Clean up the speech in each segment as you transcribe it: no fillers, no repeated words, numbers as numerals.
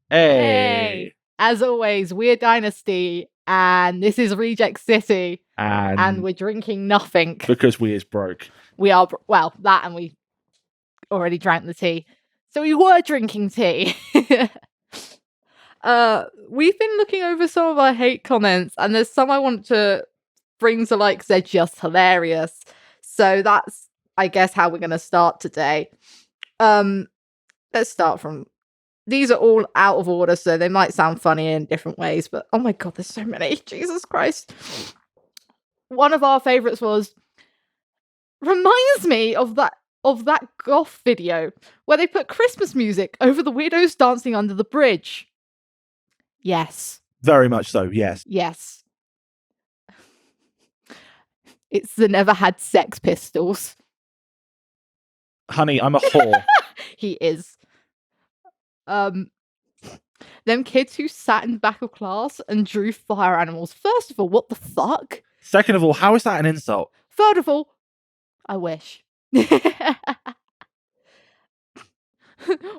Hey. As always, we're Dynasty, and this is Reject City, and And we're drinking nothing. because we is broke. We are, well, that and we already drank the tea. So we were drinking tea. We've been looking over some of our hate comments, and there's some I want to bring to light because they're just hilarious. So that's, I guess, how we're going to start today. Let's start from... These are all out of order, so they might sound funny in different ways, but oh my god, there's so many. Jesus Christ. One of our favourites was, reminds me of that goth video where they put Christmas music over the weirdos dancing under the bridge. Yes. Very much so, yes. Yes. It's the Never Had Sex Pistols. Honey, I'm a whore. He is. Them kids who sat in the back of class and drew fire animals. First of all, what the fuck? Second of all, how is that an insult? Third of all, I wish.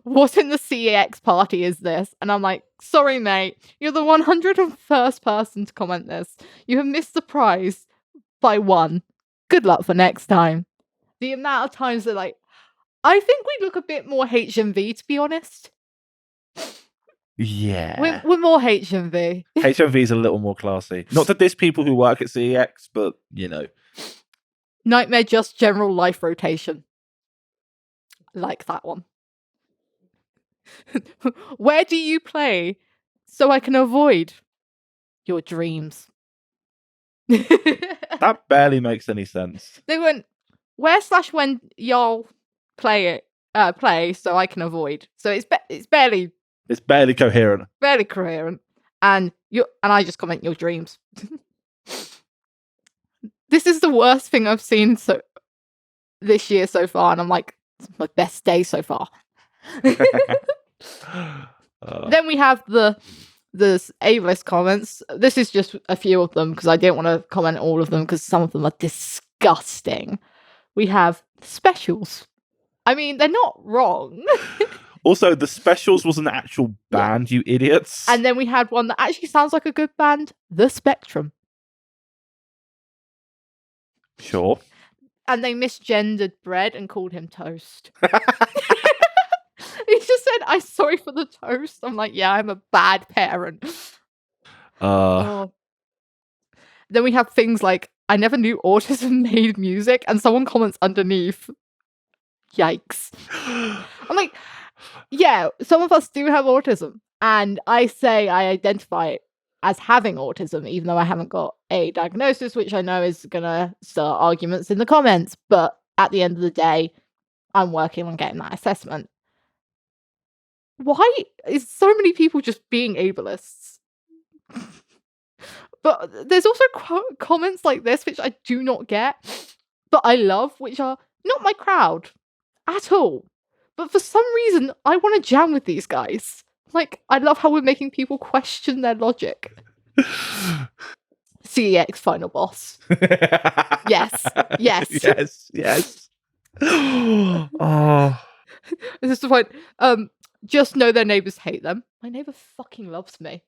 What in the CEX party is this? And I'm like, sorry, mate. You're the 101st person to comment this. You have missed the prize by one. Good luck for next time. The amount of times they're like, I think we look a bit more HMV, to be honest. Yeah. We're more HMV. HMV is a little more classy. Not to diss people who work at CEX, but, you know. Nightmare Just General Life Rotation. Like that one. Where do you play so I can avoid your dreams? That barely makes any sense. They went, where/when y'all play so I can avoid. So it's barely... It's barely coherent. Barely coherent. And I just comment your dreams. This is the worst thing I've seen this year so far, and I'm like, it's my best day so far. Then we have the ableist comments. This is just a few of them because I didn't want to comment all of them because some of them are disgusting. We have specials. I mean, they're not wrong. Also, the Specials was an actual band, you idiots. And then we had one that actually sounds like a good band, The Spectrum. Sure. And they misgendered bread and called him toast. He just said, I'm sorry for the toast. I'm like, yeah, I'm a bad parent. Oh. Then we have things like, I never knew autism made music, and someone comments underneath, yikes. I'm like, yeah, some of us do have autism, and I say I identify as having autism, even though I haven't got a diagnosis, which I know is going to start arguments in the comments, but at the end of the day, I'm working on getting that assessment. Why is so many people just being ableists? But there's also comments like this, which I do not get, but I love, which are not my crowd at all. But for some reason, I want to jam with these guys. Like, I love how we're making people question their logic. CEX final boss. Yes. Oh. This is the point. Just know their neighbors hate them. My neighbor fucking loves me.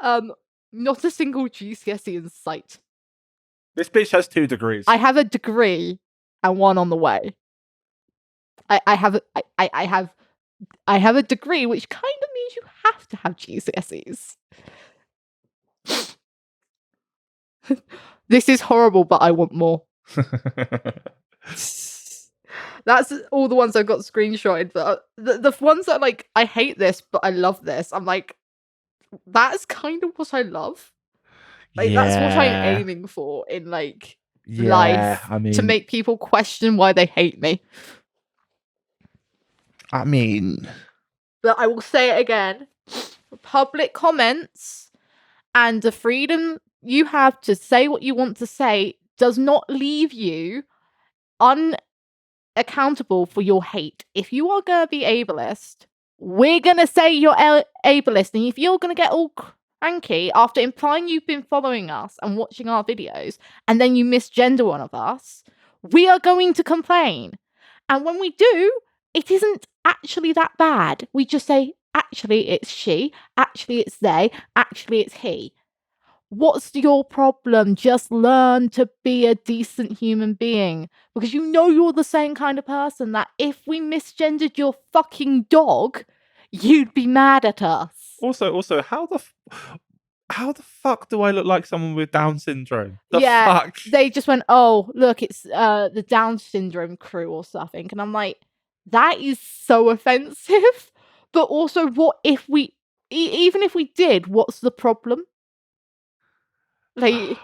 Not a single GCSE in sight. This bitch has 2 degrees. I have a degree and one on the way. I have a degree, which kind of means you have to have GCSEs. This is horrible, but I want more. That's all the ones I've got screenshotted. But the ones that like, I hate this, but I love this. I'm like, that's kind of what I love. Like, that's what I'm aiming for in like life. I mean, to make people question why they hate me. I mean, but I will say it again. Public comments and the freedom you have to say what you want to say does not leave you unaccountable for your hate. If you are going to be ableist, we're going to say you're ableist. And if you're going to get all cranky after implying you've been following us and watching our videos, and then you misgender one of us, we are going to complain. And when we do, it isn't actually that bad. We just say, Actually, it's she. Actually, it's they. Actually, it's he. What's your problem? Just learn to be a decent human being. Because you know you're the same kind of person that if we misgendered your fucking dog, you'd be mad at us. Also, how the fuck do I look like someone with Down syndrome? Fuck? They just went, oh, look, it's the Down syndrome crew or something. And I'm like, that is so offensive. But also, what if we, even if we did, what's the problem? Like,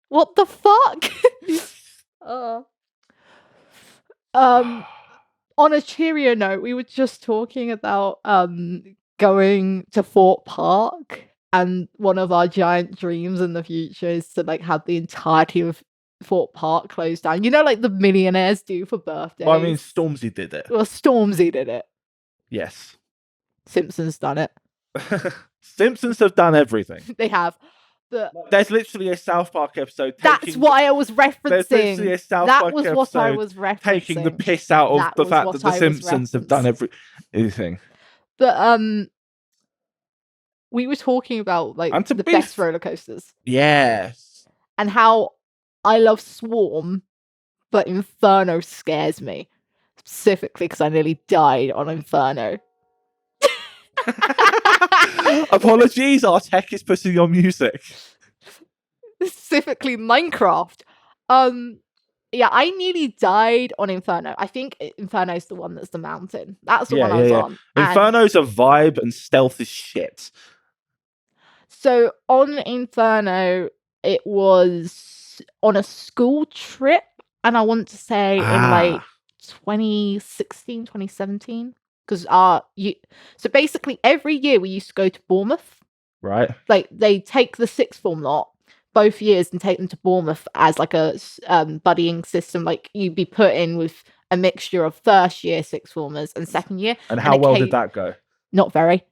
what the fuck? On a cheerier note, we were just talking about going to Fort Park, and one of our giant dreams in the future is to like have the entirety of Fort Park closed down. You know, like the millionaires do for birthdays. Well, I mean, Stormzy did it. Well, Stormzy did it. Yes. Simpsons done it. Simpsons have done everything. They have. But there's literally a South Park episode. That's what I was referencing. There's literally a South Park episode what I was referencing. Taking the piss out of the fact that the Simpsons have done everything. But we were talking about like the best roller coasters. Yes. And how I love Swarm, but Inferno scares me. Specifically because I nearly died on Inferno. Apologies, our tech is putting on music. Specifically Minecraft. Yeah, I nearly died on Inferno. I think Inferno's the one that's the mountain. That's the one I was on. Inferno's a vibe and stealth is shit. So on Inferno, it was on a school trip, and I want to say in like 2016, 2017. Because so basically every year we used to go to Bournemouth. Right. Like they take the sixth form lot both years and take them to Bournemouth as like a buddying system. Like you'd be put in with a mixture of first year sixth formers and second year. And how well did that go? Not very.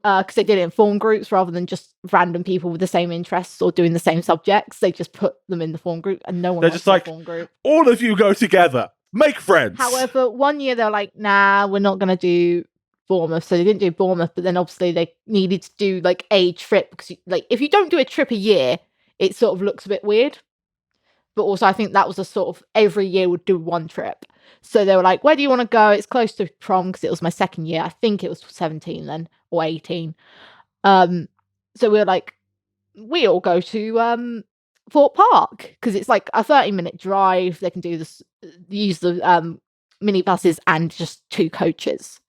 Because they did it in form groups rather than just random people with the same interests or doing the same subjects. They just put them in the form group and no one They're just like, form group. All of you go together. Make friends. However, one year they're like, nah, we're not going to do Bournemouth. So they didn't do Bournemouth, but then obviously they needed to do like a trip. Because like if you don't do a trip a year, it sort of looks a bit weird. But also I think that was a sort of every year would do one trip. So they were like, where do you want to go? It's close to prom because it was my second year. I think it was 17 then or 18. So we were like, we all go to Fort Park because it's like a 30-minute drive. They can do this, use the minibuses and just 2 coaches.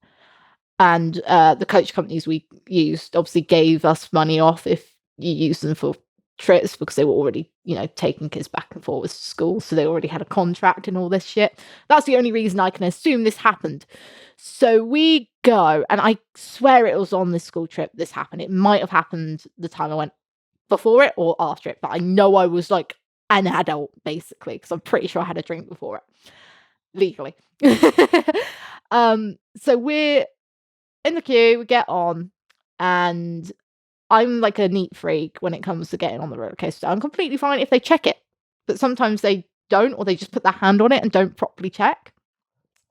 And the coach companies we used obviously gave us money off if you use them for trips because they were already, taking kids back and forth to school. So they already had a contract and all this shit. That's the only reason I can assume this happened. So we go, and I swear it was on this school trip this happened. It might have happened the time I went before it or after it, but I know I was like an adult basically because I'm pretty sure I had a drink before it legally. So we're in the queue, we get on, and I'm like a neat freak when it comes to getting on the roller coaster. I'm completely fine if they check it, but sometimes they don't, or they just put their hand on it and don't properly check.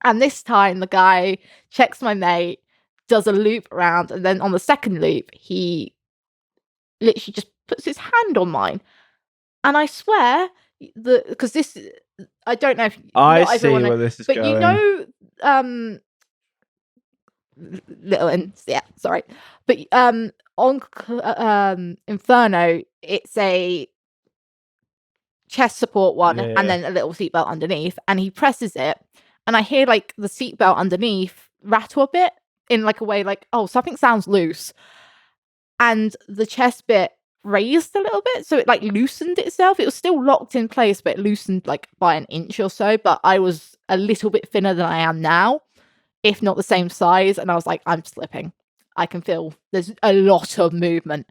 And this time the guy checks my mate, does a loop around, and then on the second loop he literally just puts his hand on mine. And I swear, because this, I don't know if I see where this is going. But little ends, yeah, sorry. But on Inferno, it's a chest support one, and then a little seatbelt underneath, and he presses it, and I hear like the seatbelt underneath rattle a bit in like a way like, oh, something sounds loose. And the chest bit raised a little bit, so it like loosened itself. It was still locked in place, but it loosened like by an inch or so. But I was a little bit thinner than I am now, if not the same size. And I was like, I'm slipping. I can feel there's a lot of movement.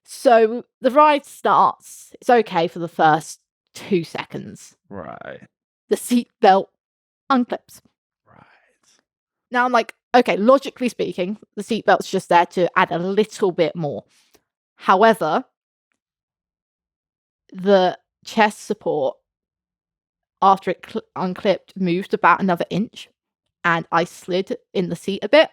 So the ride starts. It's okay for the first 2 seconds. Right. The seatbelt unclips. Right. Now I'm like, okay, logically speaking, the seatbelt's just there to add a little bit more. However, the chest support, after it unclipped, moved about another inch, and I slid in the seat a bit.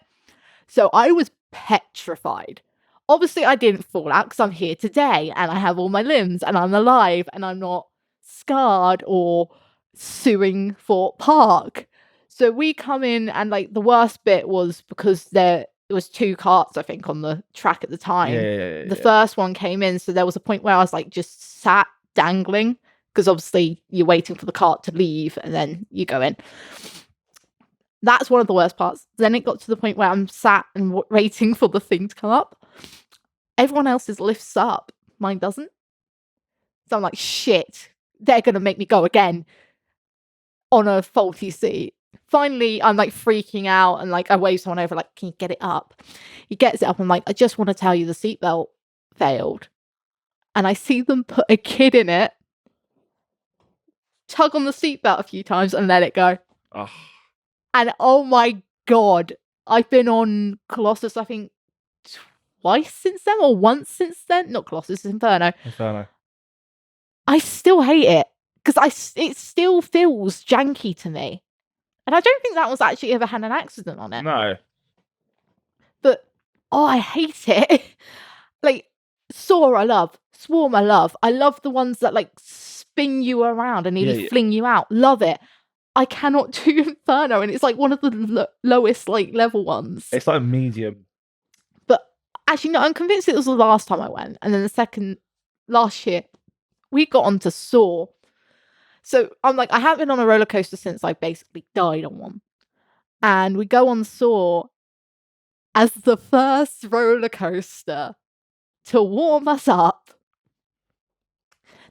So I was petrified. Obviously, I didn't fall out because I'm here today and I have all my limbs and I'm alive and I'm not scarred or suing Fort Park. So we come in and like the worst bit was because there was 2 carts, I think, on the track at the time. The first one came in, so there was a point where I was like just sat dangling because obviously you're waiting for the cart to leave and then you go in. That's one of the worst parts. Then it got to the point where I'm sat and waiting for the thing to come up. Everyone else's lifts up. Mine doesn't. So I'm like, shit, they're going to make me go again on a faulty seat. Finally, I'm like freaking out and like I wave someone over, like, can you get it up? He gets it up. I'm like, I just want to tell you the seatbelt failed. And I see them put a kid in it, tug on the seatbelt a few times and let it go. Oh. And oh my God, I've been on Colossus, I think, twice since then or once since then. Not Colossus, Inferno. I still hate it because it still feels janky to me. And I don't think that one's actually ever had an accident on it. No. But, oh, I hate it. Like, Saw I love. Swarm I love. I love the ones that, like, spin you around and nearly fling you out. Love it. I cannot do Inferno, and it's, like, one of the lowest, like, level ones. It's, like, medium. But, actually, no, I'm convinced it was the last time I went. And then the second, last year, we got onto Saw. So I'm like, I haven't been on a roller coaster since I basically died on one. And we go on Saw as the first roller coaster to warm us up.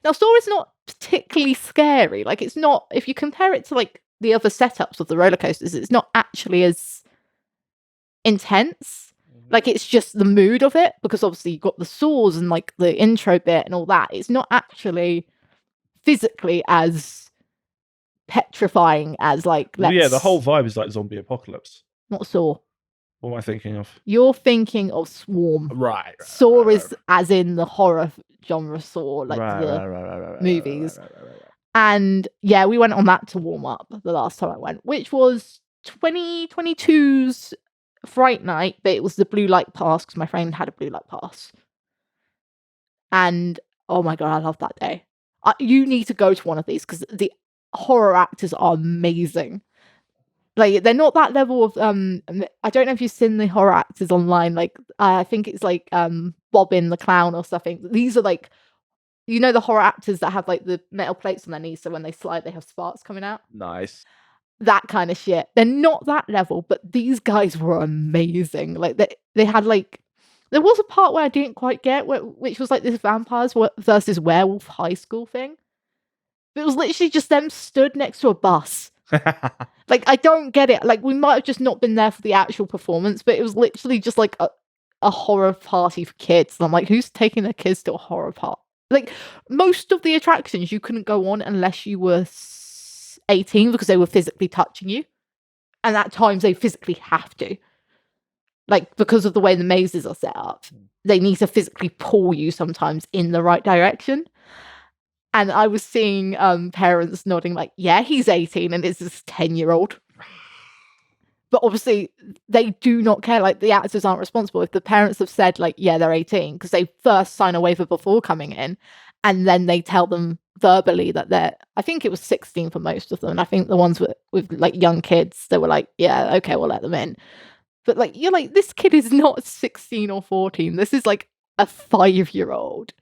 Now, Saw is not particularly scary. Like, it's not, if you compare it to like the other setups of the roller coasters, it's not actually as intense. Like, it's just the mood of it, because obviously you've got the saws and like the intro bit and all that. It's not actually physically as petrifying as like, the whole vibe is like zombie apocalypse. Not Saw. What am I thinking of? You're thinking of Swarm. Right. Saw is as in the horror genre Saw, like the movies. And yeah, we went on that to warm up the last time I went, which was 2022's Fright Night, but it was the blue light pass because my friend had a blue light pass. And oh my God, I love that day. You need to go to one of these because the horror actors are amazing. Like, they're not that level of I don't know if you've seen the horror actors online, like I think it's like Bobbin the Clown or something. These are like, you know, the horror actors that have like the metal plates on their knees, so when they slide they have sparks coming out. Nice. That kind of shit. They're not that level, but these guys were amazing. Like, they had like, there was a part where I didn't quite get, which was like this vampires versus werewolf high school thing. It was literally just them stood next to a bus. Like, I don't get it. Like, we might have just not been there for the actual performance, but it was literally just like a horror party for kids. And I'm like, who's taking their kids to a horror party? Like, most of the attractions you couldn't go on unless you were 18 because they were physically touching you. And at times they physically have to. Like, because of the way the mazes are set up, they need to physically pull you sometimes in the right direction. And I was seeing parents nodding like, yeah, he's 18 and it's this 10-year-old. But obviously, they do not care. Like, the actors aren't responsible. If the parents have said, like, yeah, they're 18, because they first sign a waiver before coming in, and then they tell them verbally that they're, I think it was 16 for most of them. And I think the ones with like, young kids, they were like, yeah, okay, we'll let them in. But, like, you're like, this kid is not 16 or 14. This is, like, a 5-year-old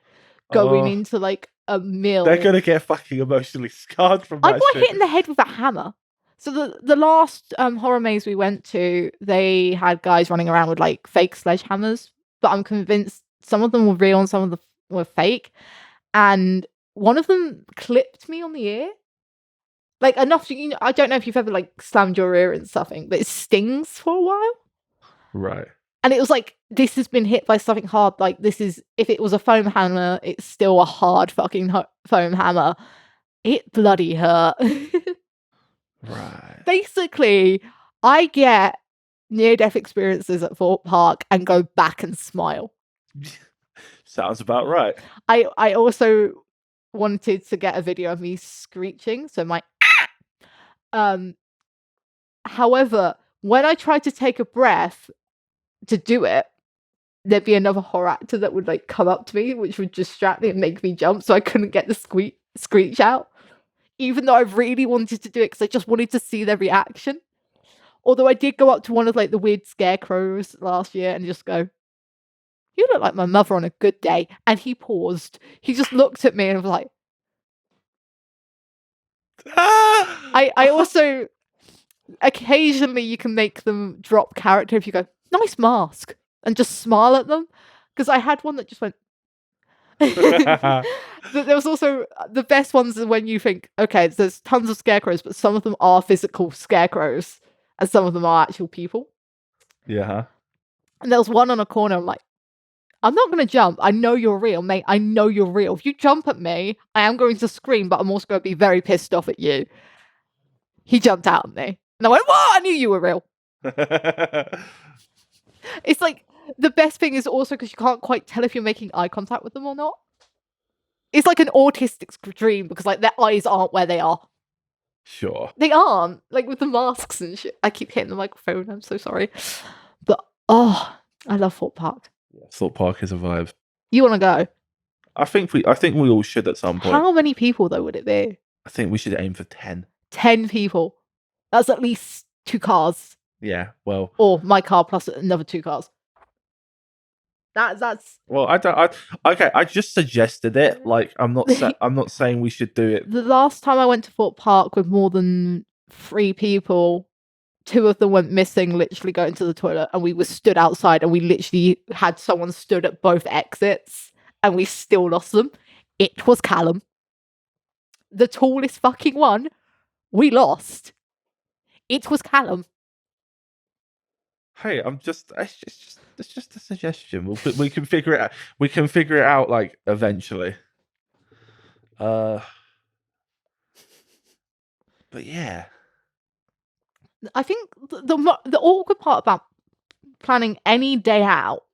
going into, like, a mill. They're gonna get fucking emotionally scarred from that. I got hit in the head with a hammer. So the last horror maze we went to, they had guys running around with like fake sledgehammers, but I'm convinced some of them were real and some of them were fake. And one of them clipped me on the ear, like enough to, you know, I don't know if you've ever like slammed your ear in something, but it stings for a while. Right. And it was like, this has been hit by something hard. Like, this is, if it was a foam hammer, it's still a hard fucking foam hammer. It bloody hurt. Right. Basically, I get near-death experiences at Fort Park and go back and smile. Sounds about right. I also wanted to get a video of me screeching, so my however, when I tried to take a breath, to do it, there'd be another horror actor that would like come up to me, which would distract me and make me jump, so I couldn't get the screech out. Even though I really wanted to do it because I just wanted to see their reaction. Although I did go up to one of like the weird scarecrows last year and just go, "You look like my mother on a good day." And he paused. He just looked at me and was like, I also occasionally you can make them drop character if you go, "Nice mask," and just smile at them. Because I had one that just went. There was also the best ones are when you think, okay, there's tons of scarecrows, but some of them are physical scarecrows and some of them are actual people. Yeah. And there was one on a corner. I'm like, I'm not going to jump. I know you're real, mate. I know you're real. If you jump at me, I am going to scream, but I'm also going to be very pissed off at you. He jumped out at me. And I went, whoa, I knew you were real. It's like, the best thing is also because you can't quite tell if you're making eye contact with them or not. It's like an autistic dream because like their eyes aren't where they are. Sure. They aren't. Like with the masks and shit. I keep hitting the microphone. I'm so sorry. But, I love Thorpe Park. Yeah, Thorpe Park is a vibe. You want to go? I think we all should at some point. How many people though would it be? I think we should aim for 10. 10 people. That's at least 2 cars. Yeah, well. Or my car plus another 2 cars. That's. Well, I just suggested it. Like, I'm not saying we should do it. The last time I went to Thorpe Park with more than 3 people, 2 of them went missing, literally going to the toilet, and we were stood outside, and we literally had someone stood at both exits, and we still lost them. It was Callum, the tallest fucking one. We lost. It was Callum. Hey, it's just a suggestion. We can figure it out. We can figure it out like eventually. But yeah, I think the awkward part about planning any day out,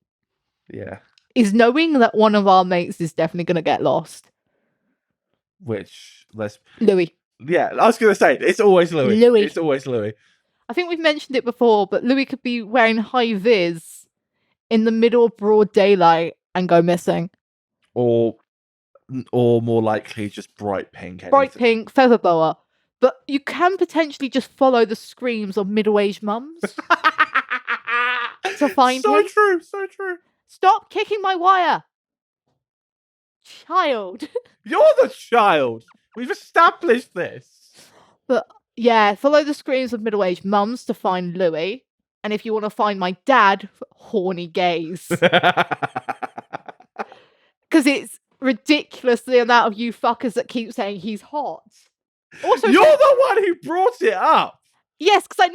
yeah, is knowing that one of our mates is definitely going to get lost. which Louis. Yeah, I was gonna say it's always Louis. It's always Louis. I think we've mentioned it before, but Louis could be wearing high vis in the middle of broad daylight and go missing. Or more likely, just bright pink. Bright pink, feather boa. But you can potentially just follow the screams of middle-aged mums to find him. So true. Stop kicking my wire. Child. You're the child. We've established this. But yeah, follow the screams of middle-aged mums to find Louis. And if you want to find my dad, horny gays. Because it's ridiculous the amount of you fuckers that keep saying he's hot. Also, you're the one who brought it up. Yes, because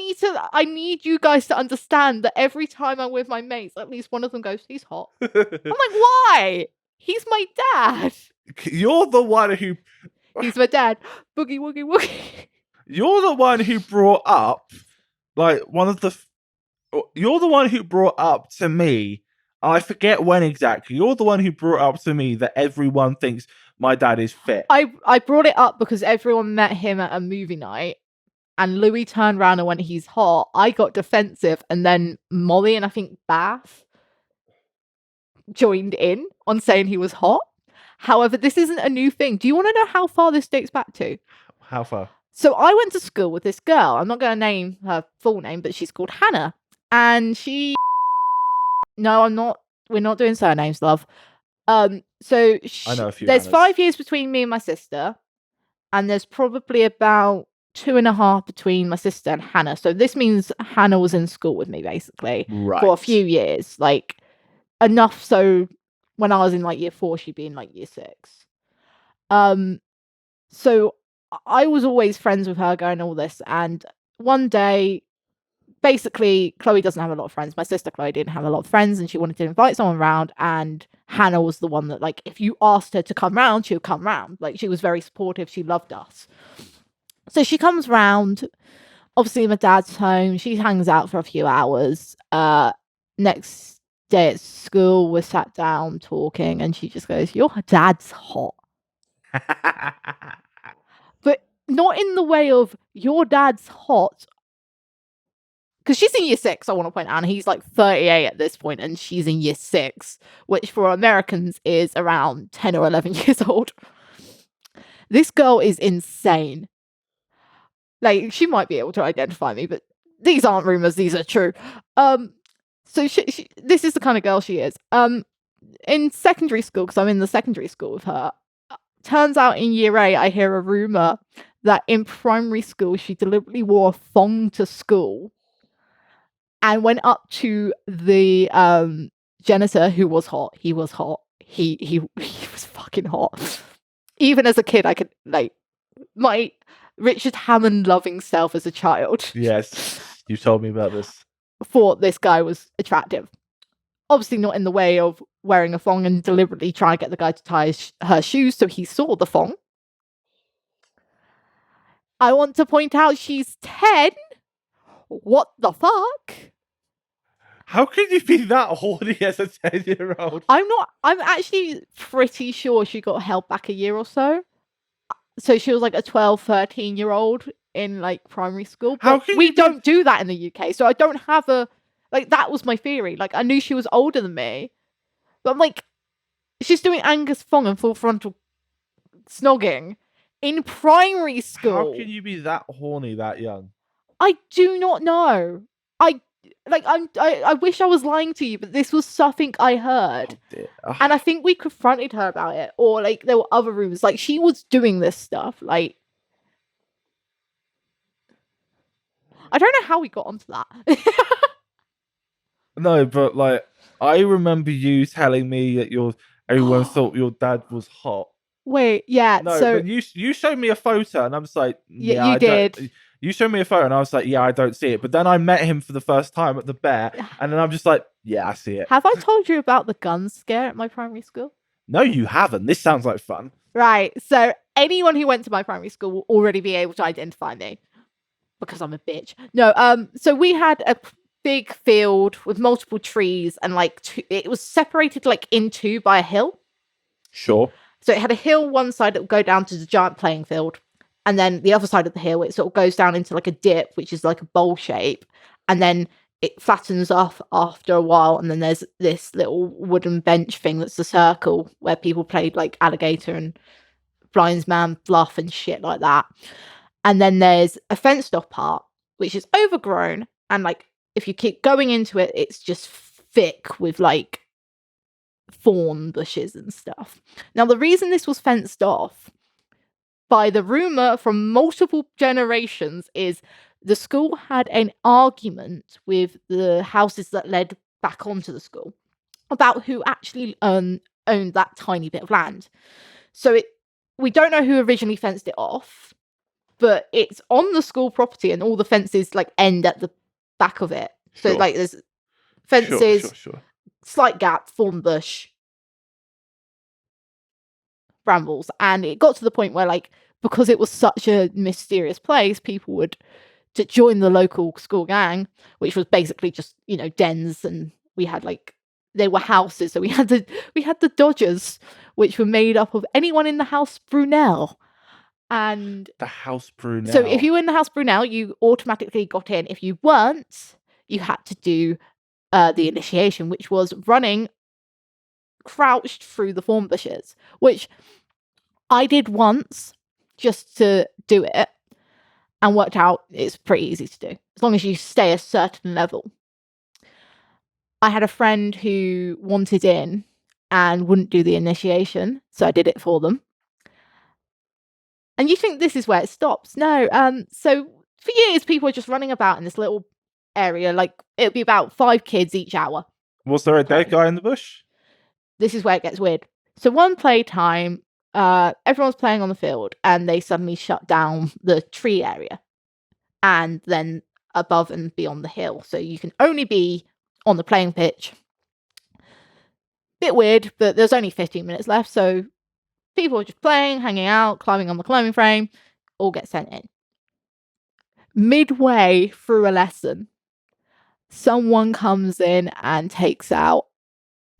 I need you guys to understand that every time I'm with my mates, at least one of them goes, he's hot. I'm like, why? He's my dad. You're the one who... He's my dad. Boogie, woogie, woogie. You're the one who brought up, like, You're the one who brought up to me, I forget when exactly, you're the one who brought up to me that everyone thinks my dad is fit. I brought it up because everyone met him at a movie night, and Louis turned around and went, he's hot. I got defensive, and then Molly and I think Bath joined in on saying he was hot. However, this isn't a new thing. Do you want to know how far this dates back to? How far? So I went to school with this girl. I'm not going to name her full name, but she's called Hannah. And she... No, I'm not. We're not doing surnames, love. So I know a few there's Hannahs. 5 years between me and my sister. And there's probably about 2.5 between my sister and Hannah. So this means Hannah was in school with me, basically. Right. For a few years. Like, enough so when I was in, like, year 4, she'd be in, like, year 6. So I was always friends with her going all this. And one day, basically, Chloe doesn't have a lot of friends. My sister Chloe didn't have a lot of friends, and she wanted to invite someone around. And Hannah was the one that, like, if you asked her to come round, she would come round. Like, she was very supportive. She loved us. So she comes round. Obviously, my dad's home. She hangs out for a few hours. Next day at school, we're sat down talking, and she just goes, "Your dad's hot." But not in the way of your dad's hot, because she's in year 6, I want to point out, and he's like 38 at this point, and she's in year 6, which for Americans is around 10 or 11 years old. This girl is insane. Like, she might be able to identify me, but these aren't rumors, these are true. So this is the kind of girl she is. In secondary school, because I'm in the secondary school with her, turns out in year 8, I hear a rumor that in primary school, she deliberately wore a thong to school and went up to the janitor, who was hot. He was hot. He was fucking hot. Even as a kid, I could, like, my Richard Hammond loving self as a child. Yes, you told me about this. Thought this guy was attractive. Obviously not in the way of wearing a thong and deliberately trying to get the guy to tie her shoes, so he saw the thong. I want to point out she's 10. What the fuck? How can you be that horny as a 10-year-old? I'm actually pretty sure she got held back a year or so. So she was like a 12, 13-year-old in like primary school. But we don't do that in the UK. So I don't have like, that was my theory. Like, I knew she was older than me. But I'm like, she's doing Angus Thong and full frontal snogging in primary school. How can you be that horny that young? I do not know. I wish I was lying to you, but this was something I heard. Oh, and I think we confronted her about it. Or, like, there were other rumors. Like, she was doing this stuff. Like, I don't know how we got onto that. No, but, like, I remember you telling me that everyone thought your dad was hot. Wait, yeah. No, so but you showed me a photo, and I was like, yeah, you did. You showed me a photo, and I was like, yeah, I don't see it. But then I met him for the first time at the bear, and then I'm just like, yeah, I see it. Have I told you about the gun scare at my primary school? No, you haven't. This sounds like fun. Right. So anyone who went to my primary school will already be able to identify me because I'm a bitch. No. So we had a big field with multiple trees, and like it was separated like in two by a hill. Sure. So it had a hill one side that would go down to the giant playing field. And then the other side of the hill, it sort of goes down into like a dip, which is like a bowl shape. And then it flattens off after a while. And then there's this little wooden bench thing that's a circle where people played like alligator and blindsman bluff and shit like that. And then there's a fenced off part, which is overgrown. And like, if you keep going into it, it's just thick with like thorn bushes and stuff. Now, the reason this was fenced off, by the rumor from multiple generations, is the school had an argument with the houses that led back onto the school about who actually owned that tiny bit of land. So we don't know who originally fenced it off, but it's on the school property, and all the fences like end at the back of it. So like there's fences, sure. Slight gap, thorn bush, brambles. And it got to the point where, like, because it was such a mysterious place, people would to join the local school gang, which was basically just, you know, dens, and we had like, they were houses. So we had the Dodgers, which were made up of anyone in the House Brunel. And the House Brunel. So if you were in the House Brunel, you automatically got in. If you weren't, you had to do the initiation, which was running crouched through the thorn bushes, which I did once just to do it, and worked out it's pretty easy to do as long as you stay a certain level. I had a friend who wanted in and wouldn't do the initiation, so I did it for them. And you think this is where it stops? No. So for years, people were just running about in this little area. Like, it would be about 5 kids each hour. Was there a dead guy in the bush? This is where it gets weird. So one playtime, everyone's playing on the field, and they suddenly shut down the tree area, and then above and beyond the hill. So you can only be on the playing pitch. Bit weird, but there's only 15 minutes left, so people are just playing, hanging out, climbing on the climbing frame, all get sent in. Midway through a lesson, someone comes in and takes out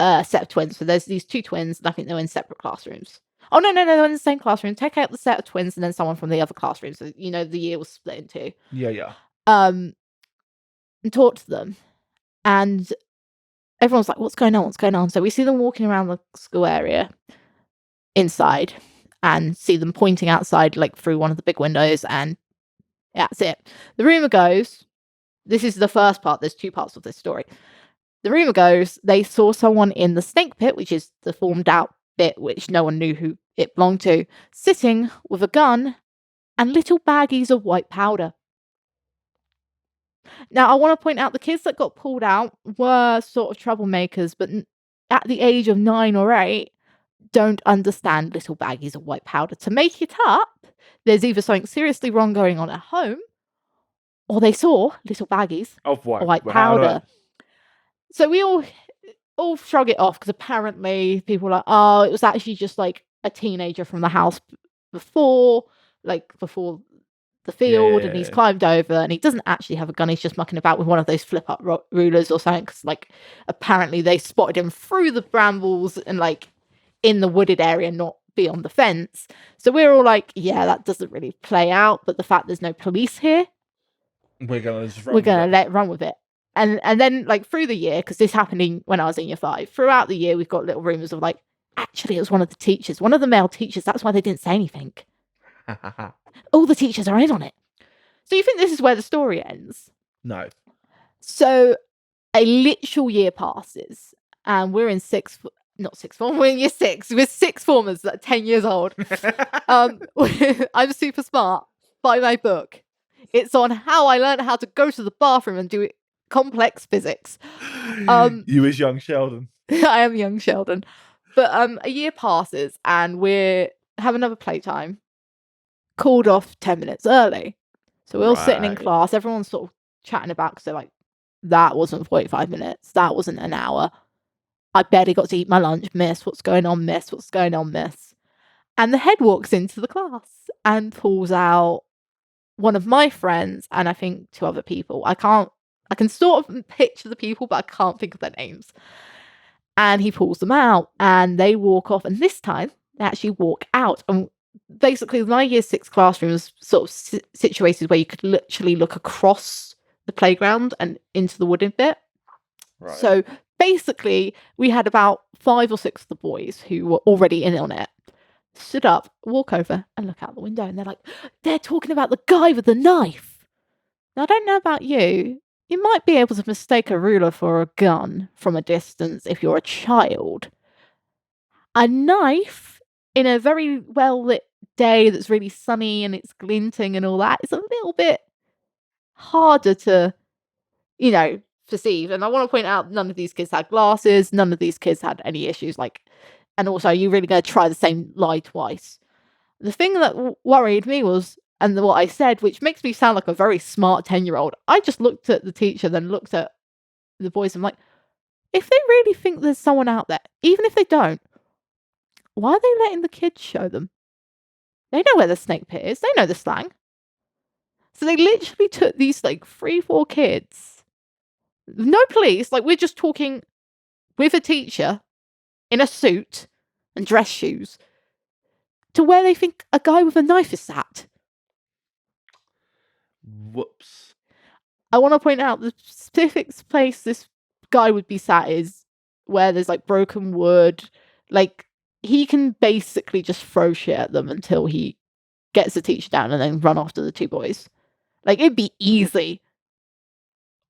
a set of twins. So there's these 2 twins, and I think they're in separate classrooms. Oh, no, they're in the same classroom. Take out the set of twins and then someone from the other classroom. So, you know, the year was split in 2. Yeah. and talk to them. And everyone's like, what's going on? What's going on? So we see them walking around the school area inside and see them pointing outside, like through one of the big windows. And that's it. The rumor goes, this is the first part. There's 2 parts of this story. The rumor goes they saw someone in the snake pit, which is the formed out bit, which no one knew who it belonged to, sitting with a gun and little baggies of white powder. Now, I want to point out the kids that got pulled out were sort of troublemakers, but at the age of 9 or 8, don't understand little baggies of white powder. To make it up, there's either something seriously wrong going on at home, or they saw little baggies Of white powder. So we all shrug it off because apparently people were like, oh, it was actually just like a teenager from the house before the field, and he's climbed over and he doesn't actually have a gun. He's just mucking about with one of those flip up rulers or something, because like apparently they spotted him through the brambles and like in the wooded area, not beyond the fence. So we're all like, yeah, that doesn't really play out. But the fact there's no police here, we're gonna run with it. And then like through the year, because this happened when I was in year 5, throughout the year we've got little rumors of like, actually it was one of the teachers, one of the male teachers. That's why they didn't say anything. All the teachers are in on it. So you think this is where the story ends? No. So a literal year passes and we're in not sixth form, we're in year 6. We're 6th formers that are 10 years old. I'm super smart. Buy my book. It's on how I learned how to go to the bathroom and do complex physics. You as young Sheldon. I am young Sheldon. But a year passes and we have another playtime, called off 10 minutes early. So we're all sitting in class, everyone's sort of chatting about, because they're like, that wasn't 45 minutes, that wasn't an hour. I barely got to eat my lunch, miss. What's going on, miss? What's going on, miss? And the head walks into the class and pulls out one of my friends and I think 2 other people. I can sort of picture the people, but I can't think of their names. And he pulls them out and they walk off. And this time they actually walk out. And basically my year 6 classroom was sort of situated where you could literally look across the playground and into the wooded bit. Right. So basically we had about 5 or 6 of the boys who were already in on it stood up, walk over and look out the window, and they're like, they're talking about the guy with the knife. Now I don't know about you, you might be able to mistake a ruler for a gun from a distance if you're a child. A knife in a very well lit day that's really sunny and it's glinting and all that is a little bit harder to, perceive. And I want to point out, none of these kids had glasses, none of these kids had any issues, and also, are you really going to try the same lie twice? The thing that worried me was, and what I said, which makes me sound like a very smart 10-year-old, I just looked at the teacher, then looked at the boys, and I'm like, if they really think there's someone out there, even if they don't, why are they letting the kids show them? They know where the snake pit is. They know the slang. So they literally took these 3-4 kids, no police, we're just talking with a teacher in a suit and dress shoes, to where they think a guy with a knife is sat. Whoops. I want to point out the specific place this guy would be sat is where there's broken wood. He can basically just throw shit at them until he gets the teacher down and then run after the 2 boys. It'd be easy.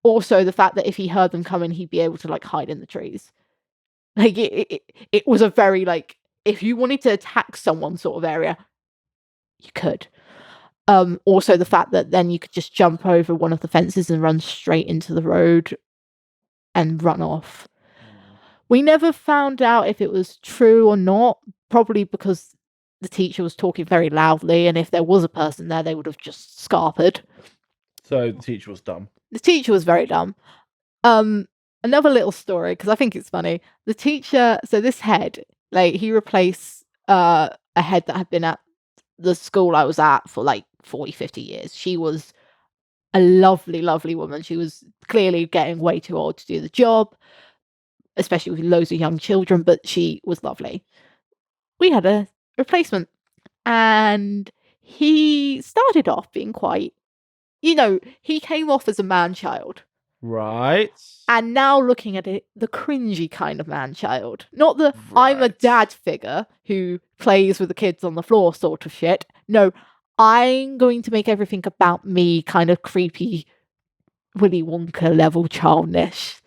Also, the fact that if he heard them coming, he'd be able to hide in the trees. It was a very if you wanted to attack someone sort of area, you could. Also the fact that then you could just jump over one of the fences and run straight into the road and run off. We never found out if it was true or not, probably because the teacher was talking very loudly, and if there was a person there, they would have just scarpered. So the teacher was dumb. The teacher was very dumb. Another little story, because I think it's funny. The teacher, so this head, he replaced a head that had been at the school I was at for 40, 50 years. She was a lovely, lovely woman. She was clearly getting way too old to do the job, especially with loads of young children, but she was lovely. We had a replacement, and he started off being quite, he came off as a man-child. Right. And now looking at it, the cringy kind of man-child. Not the I'm a Right. dad figure who plays with the kids on the floor sort of shit. No, I'm going to make everything about me kind of creepy Willy Wonka level childishness.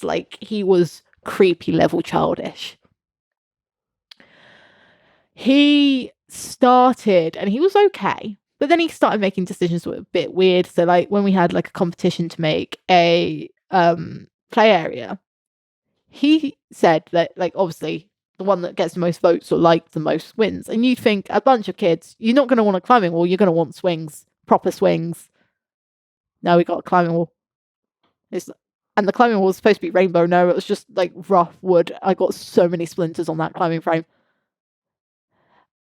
Like, he was creepy level childish. He started, and he was okay, but then he started making decisions that were a bit weird. So, like, when we had, like, a competition to make a play area, he said that, like, obviously, the one that gets the most votes or liked the most wins. And you think a bunch of kids, you're not going to want a climbing wall, you're going to want swings, proper swings. No, we got a climbing wall. And the climbing wall was supposed to be rainbow. No, it was just, like, rough wood. I got so many splinters on that climbing frame.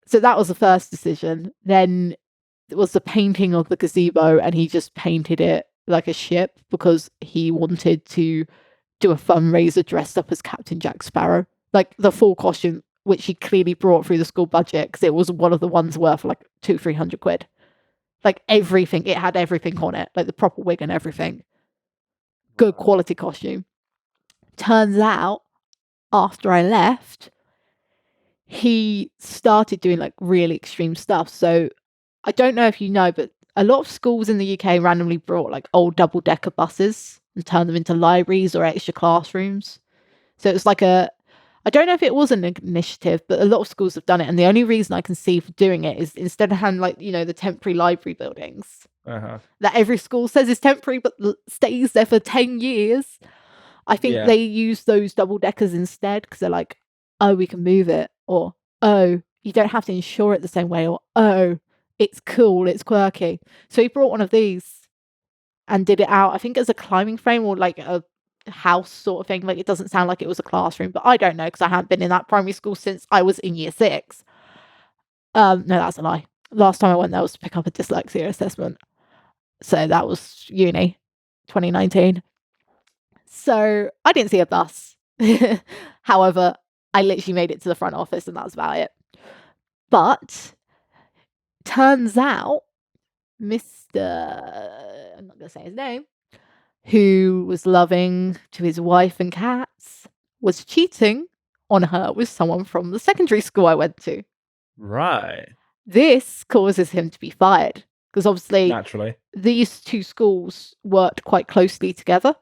So that was the first decision. Then it was the painting of the gazebo, and he just painted it like a ship because he wanted to do a fundraiser dressed up as Captain Jack Sparrow. Like, the full costume, which he clearly brought through the school budget because it was one of the ones worth like 200-300 quid. Like, everything, it had everything on it, like the proper wig and everything. Good quality costume. Turns out, after I left, he started doing like really extreme stuff. So I don't know if you know, but a lot of schools in the UK randomly brought like old double-decker buses and turned them into libraries or extra classrooms. So it was like I don't know if it was an initiative, but a lot of schools have done it. And the only reason I can see for doing it is instead of having like, the temporary library buildings that every school says is temporary, but stays there for 10 years. I think they use those double-deckers instead because they're like, oh, we can move it. Or, oh, you don't have to insure it the same way. Or, oh, it's cool, it's quirky. So he brought one of these and did it out, I think, as a climbing frame or like a house sort of thing. Like, it doesn't sound like it was a classroom, but I don't know because I haven't been in that primary school since I was in year 6. No, that's a lie. Last time I went there was to pick up a dyslexia assessment. So that was uni, 2019. So I didn't see a bus. However, I literally made it to the front office and that's about it. But turns out Mr. I'm not going to say his name, who was loving to his wife and cats, was cheating on her with someone from the secondary school I went to. Right. This causes him to be fired because obviously Naturally these two schools worked quite closely together.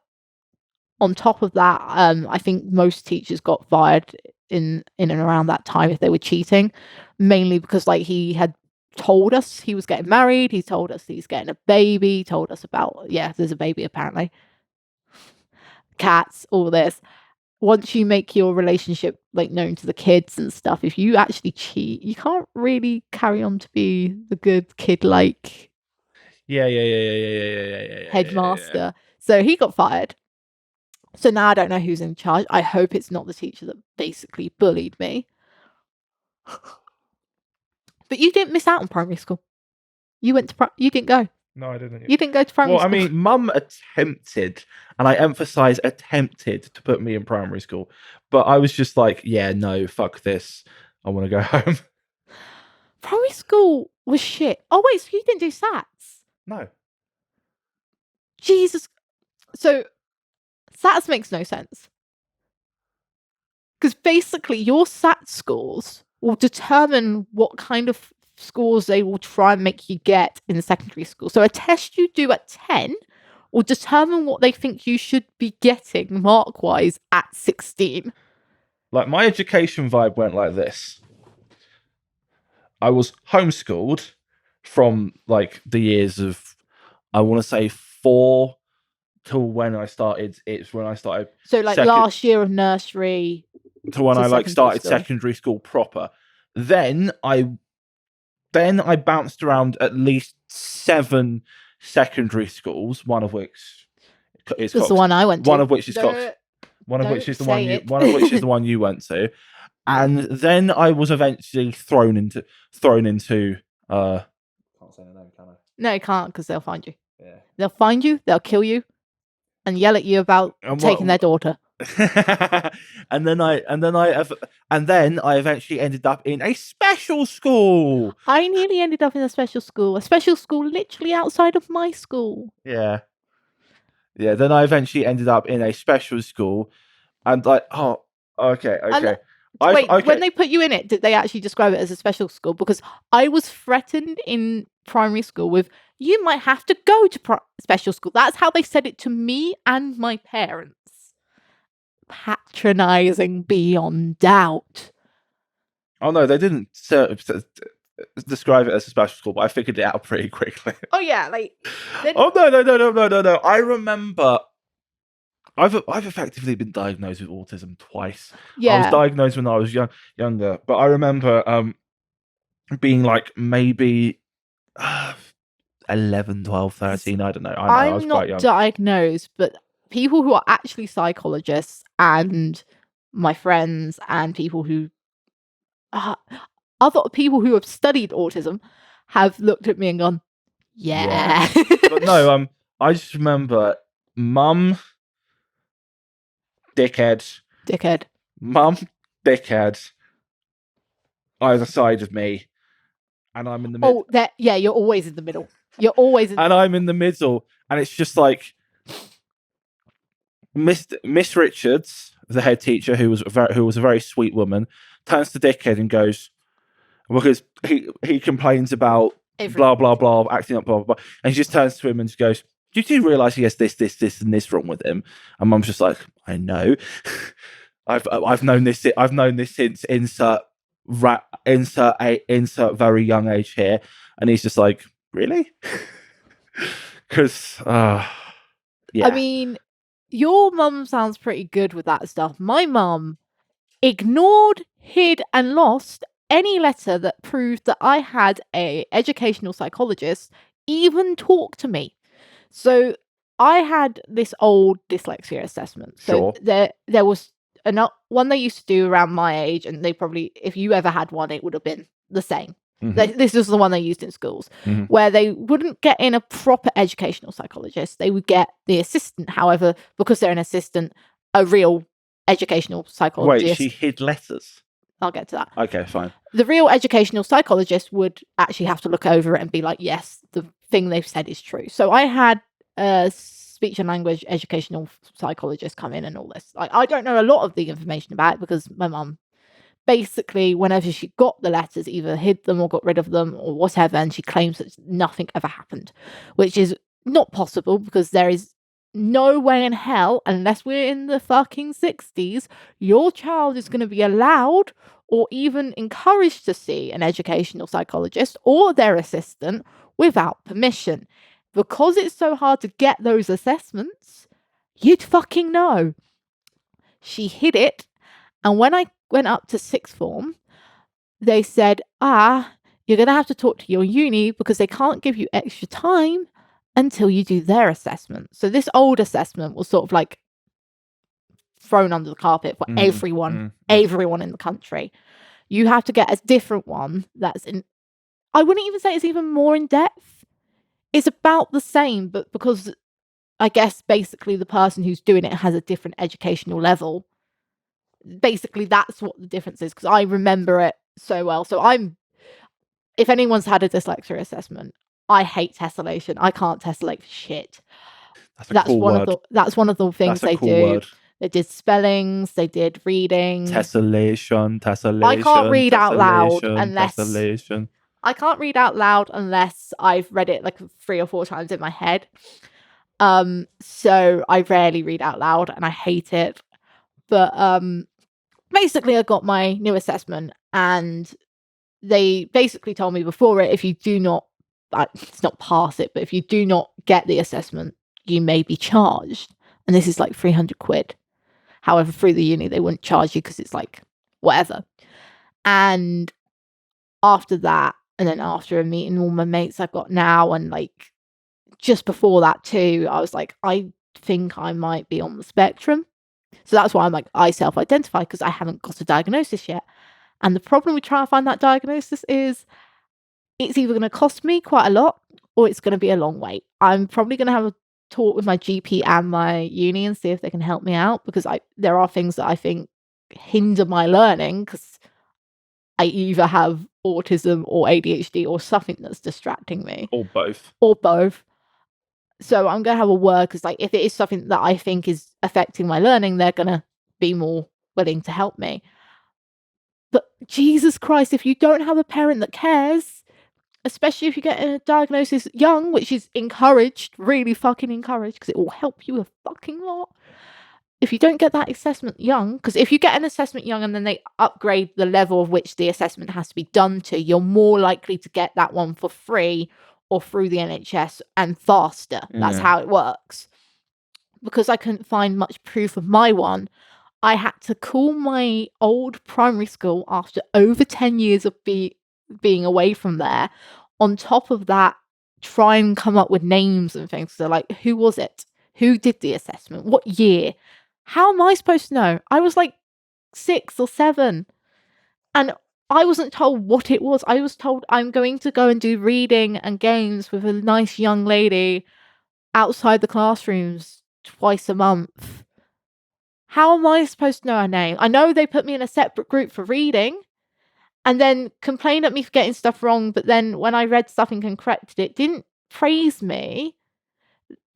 On top of that, I think most teachers got fired in and around that time if they were cheating, mainly because like he had told us he was getting married, he told us he's getting a baby, he told us about there's a baby apparently, cats, all this. Once you make your relationship like known to the kids and stuff, if you actually cheat, you can't really carry on to be the good kid like headmaster. So he got fired. So now I don't know who's in charge. I hope it's not the teacher that basically bullied me. But you didn't miss out on primary school. You went to you didn't go. No, I didn't. You didn't go to primary school. Well, I mean, Mum attempted, and I emphasize attempted to put me in primary school, but I was just like, yeah, no, fuck this. I want to go home. Primary school was shit. Oh wait, so you didn't do SATs? No. Jesus. So SATs makes no sense. Because basically your SAT scores will determine what kind of scores they will try and make you get in secondary school. So a test you do at 10 will determine what they think you should be getting mark-wise at 16. Like, my education vibe went like this. I was homeschooled from like the years of, I want to say 4 till when I started. It's when I started. So like last year of nursery to when I like started secondary school proper. Then I bounced around at least 7 secondary schools, one of which is the one I went to. One of which is Cox. One of which is the one you. One of which is the one you went to. And then I was eventually thrown into. Can't say the name, can I? No, you can't because they'll find you. Yeah. They'll find you. They'll kill you, and yell at you about taking their daughter. and then I eventually ended up in a special school. I nearly ended up in a special school literally outside of my school. Yeah. Yeah, then I eventually ended up in a special school, and like, oh, okay. When they put you in it, did they actually describe it as a special school? Because I was threatened in primary school with, you might have to go to special school. That's how they said it to me and my parents. Patronizing beyond doubt. Oh no, they didn't describe it as a special school, but I figured it out pretty quickly. Oh yeah, like. Oh no! I remember. I've effectively been diagnosed with autism twice. Yeah. I was diagnosed when I was younger, but I remember being like maybe 11, 12, 13, I don't know. I was quite young. I'm not diagnosed, but people who are actually psychologists and my friends and people who other people who have studied autism have looked at me and gone, yeah. But no, I just remember mum, dickhead, mum, dickhead, either side of me, and I'm in the middle. Oh, yeah, you're always in the middle. You're always in and I'm in the middle, and it's just like Miss Richards, the head teacher, who was a very sweet woman, turns to dickhead and goes, because he complains about blah blah blah, acting up, blah blah blah, and she just turns to him and just goes, "Do you realise he has this, and this wrong with him?" And Mum's just like, "I know, I've known this. I've known this since insert very young age here," and he's just like, "Really?" Because yeah, I mean, your mum sounds pretty good with that stuff. My mum ignored, hid, and lost any letter that proved that I had a educational psychologist even talk to me. So I had this old dyslexia assessment. So there was one they used to do around my age, and they probably, if you ever had one, it would have been the same. Mm-hmm. This was the one they used in schools, mm-hmm. where they wouldn't get in a proper educational psychologist. They would get the assistant. However, because they're an assistant, a real educational psychologist. Wait, she hid letters? I'll get to that. Okay, fine. The real educational psychologist would actually have to look over it and be like, yes, the thing they've said is true. So I had a speech and language educational psychologist come in and all this. I don't know a lot of the information about it because my mum basically, whenever she got the letters, either hid them or got rid of them or whatever, and she claims that nothing ever happened, which is not possible because there is no way in hell, unless we're in the fucking 60s, your child is going to be allowed or even encouraged to see an educational psychologist or their assistant without permission. Because it's so hard to get those assessments, you'd fucking know. She hid it, and when I went up to sixth form, they said, you're going to have to talk to your uni because they can't give you extra time until you do their assessment. So this old assessment was sort of like thrown under the carpet for everyone in the country. You have to get a different one that's I wouldn't even say it's even more in depth. It's about the same, but because I guess basically the person who's doing it has a different educational level. Basically, that's what the difference is, because I remember it so well. So if anyone's had a dyslexia assessment, I hate tessellation. I can't tessellate for shit. That's one of the things they do. Word. They did spellings, they did reading. Tessellation. I can't read out loud unless I can't read out loud unless I've read it like 3 or 4 times in my head. So I rarely read out loud and I hate it. But basically I got my new assessment and they basically told me before it, if you do not, it's not pass it, but if you do not get the assessment, you may be charged. And this is like 300 quid. However, through the uni, they wouldn't charge you because it's like whatever. And after that, and then after a meeting all my mates I've got now, and like just before that too, I was like, I think I might be on the spectrum. So that's why I'm like, I self-identify because I haven't got a diagnosis yet. And the problem with trying to find that diagnosis is it's either going to cost me quite a lot or it's going to be a long wait. I'm probably going to have a talk with my GP and my uni and see if they can help me out, because there are things that I think hinder my learning because I either have autism or ADHD or something that's distracting me. Or both. So I'm going to have a word, because like if it is something that I think is affecting my learning, they're going to be more willing to help me. But Jesus Christ, if you don't have a parent that cares, especially if you get a diagnosis young, which is encouraged, really fucking encouraged, because it will help you a fucking lot. If you don't get that assessment young, because if you get an assessment young and then they upgrade the level of which the assessment has to be done to, you're more likely to get that one for free or through the NHS and faster. That's how it works. Because I couldn't find much proof of my one, I had to call my old primary school after over 10 years of being away from there. On top of that, try and come up with names and things. So like, who was it? Who did the assessment? What year? How am I supposed to know? I was like 6 or 7. And I wasn't told what it was. I was told I'm going to go and do reading and games with a nice young lady outside the classrooms twice a month. How am I supposed to know her name? I know they put me in a separate group for reading and then complained at me for getting stuff wrong. But then when I read something and corrected it, didn't praise me.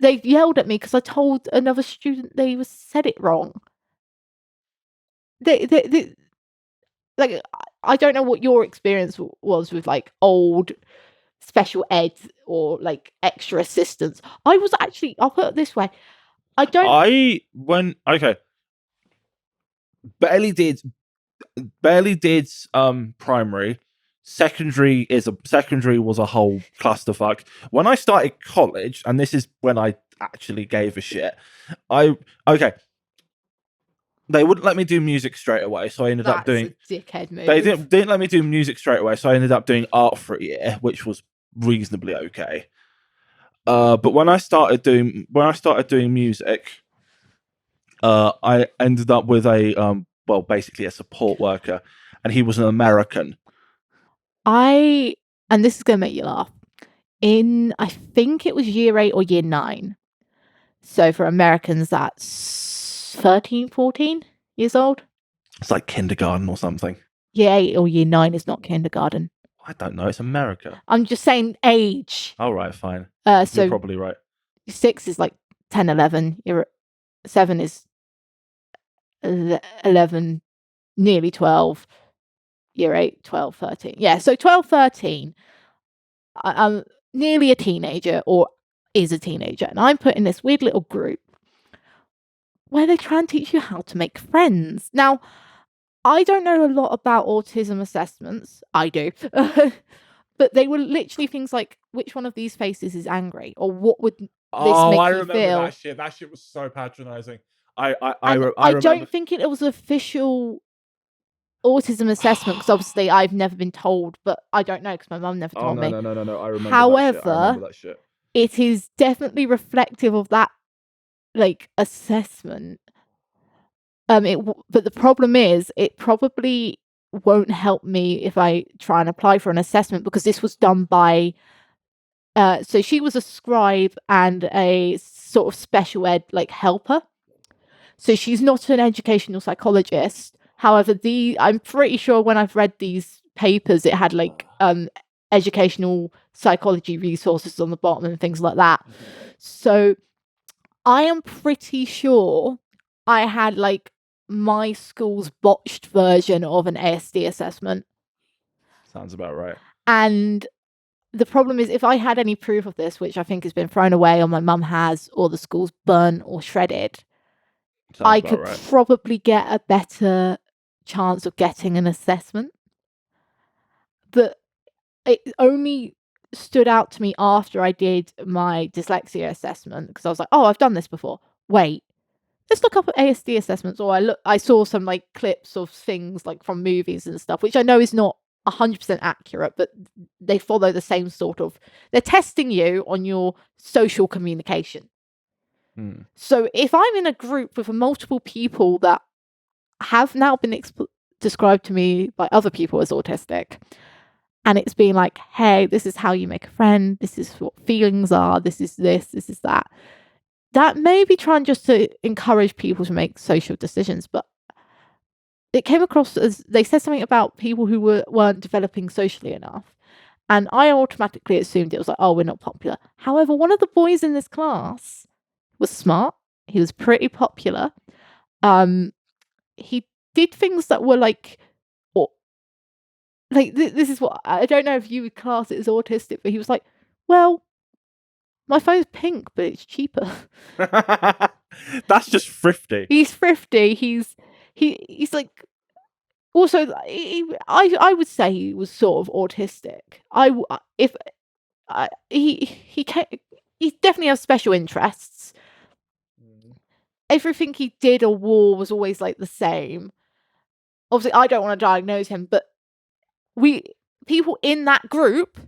They yelled at me because I told another student they said it wrong. They like, I don't know what your experience was with like old special ed or like extra assistance. I was actually, I'll put it this way, barely did primary. Secondary was a whole clusterfuck. When I started college, and this is when I actually gave a shit, they wouldn't let me do music straight away, so I ended up doing a dickhead move. They didn't let me do music straight away, so I ended up doing art for a year, which was reasonably okay. But when I started doing music, I ended up with basically a support worker, and he was an American. And this is going to make you laugh. I think it was year 8 or year 9. So for Americans, that's 13, 14 years old. It's like kindergarten or something. Year 8 or year 9 is not kindergarten. I don't know. It's America. I'm just saying age. All right, fine. So you're probably right. 6 is like 10, 11. 7 is 11, nearly 12. Year 8, 12, 13. Yeah, so 12, 13. I'm nearly a teenager, or is a teenager, and I'm put in this weird little group where they try and teach you how to make friends. Now, I don't know a lot about autism assessments. I do. But they were literally things like, which one of these faces is angry? Or what would this make you feel? I remember that shit. That shit was so patronizing. I don't think it was official autism assessment, because obviously I've never been told, but I don't know because my mum never told me. No. I remember However, that shit. It is definitely reflective of that like assessment. But the problem is, it probably won't help me if I try and apply for an assessment, because this was done by so she was a scribe and a sort of special ed like helper. So she's not an educational psychologist. However, I'm pretty sure when I've read these papers, it had like educational psychology resources on the bottom and things like that. So I am pretty sure I had like my school's botched version of an ASD assessment. Sounds about right. And the problem is, if I had any proof of this, which I think has been thrown away, or my mum has, or the school's burnt or shredded, I could probably get a better chance of getting an assessment. But it only stood out to me after I did my dyslexia assessment, because I was like, oh, I've done this before. Wait, let's look up at ASD assessments. Or I saw some like clips of things like from movies and stuff, which I know is not 100% accurate, but they follow the same sort of, they're testing you on your social communication. So if I'm in a group with multiple people that have now been described to me by other people as autistic, and it's being like, hey, this is how you make a friend, this is what feelings are, this is that, that may be trying just to encourage people to make social decisions. But it came across as they said something about people who weren't developing socially enough. And I automatically assumed it was like, oh, we're not popular. However, one of the boys in this class was smart. He was pretty popular. He did things that were like, this is what, I don't know if you would class it as autistic, but he was like, well, my phone's pink, but it's cheaper. That's just thrifty. He's thrifty. He's like, also, I would say he was sort of autistic. He definitely has special interests. Everything he did or wore was always like the same. Obviously, I don't want to diagnose him, but people in that group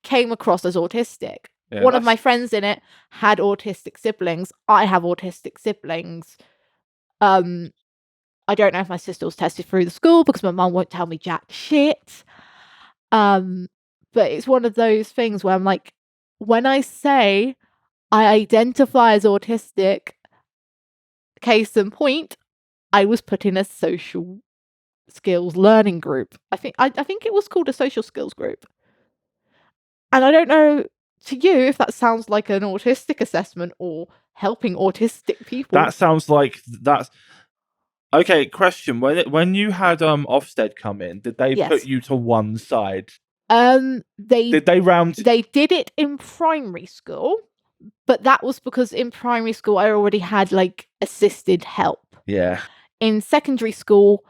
came across as autistic. Yeah, one of my friends in it had autistic siblings. I have autistic siblings. I don't know if my sister was tested through the school because my mum won't tell me jack shit. But it's one of those things where I'm like, when I say I identify as autistic, case in point, I was put in a social skills learning group. I think it was called a social skills group. And I don't know to you if that sounds like an autistic assessment or helping autistic people. That sounds like that's okay. Question: when you had Ofsted come in, did they put you to one side? They did it in primary school, but that was because in primary school I already had like assisted help. Yeah. In secondary school,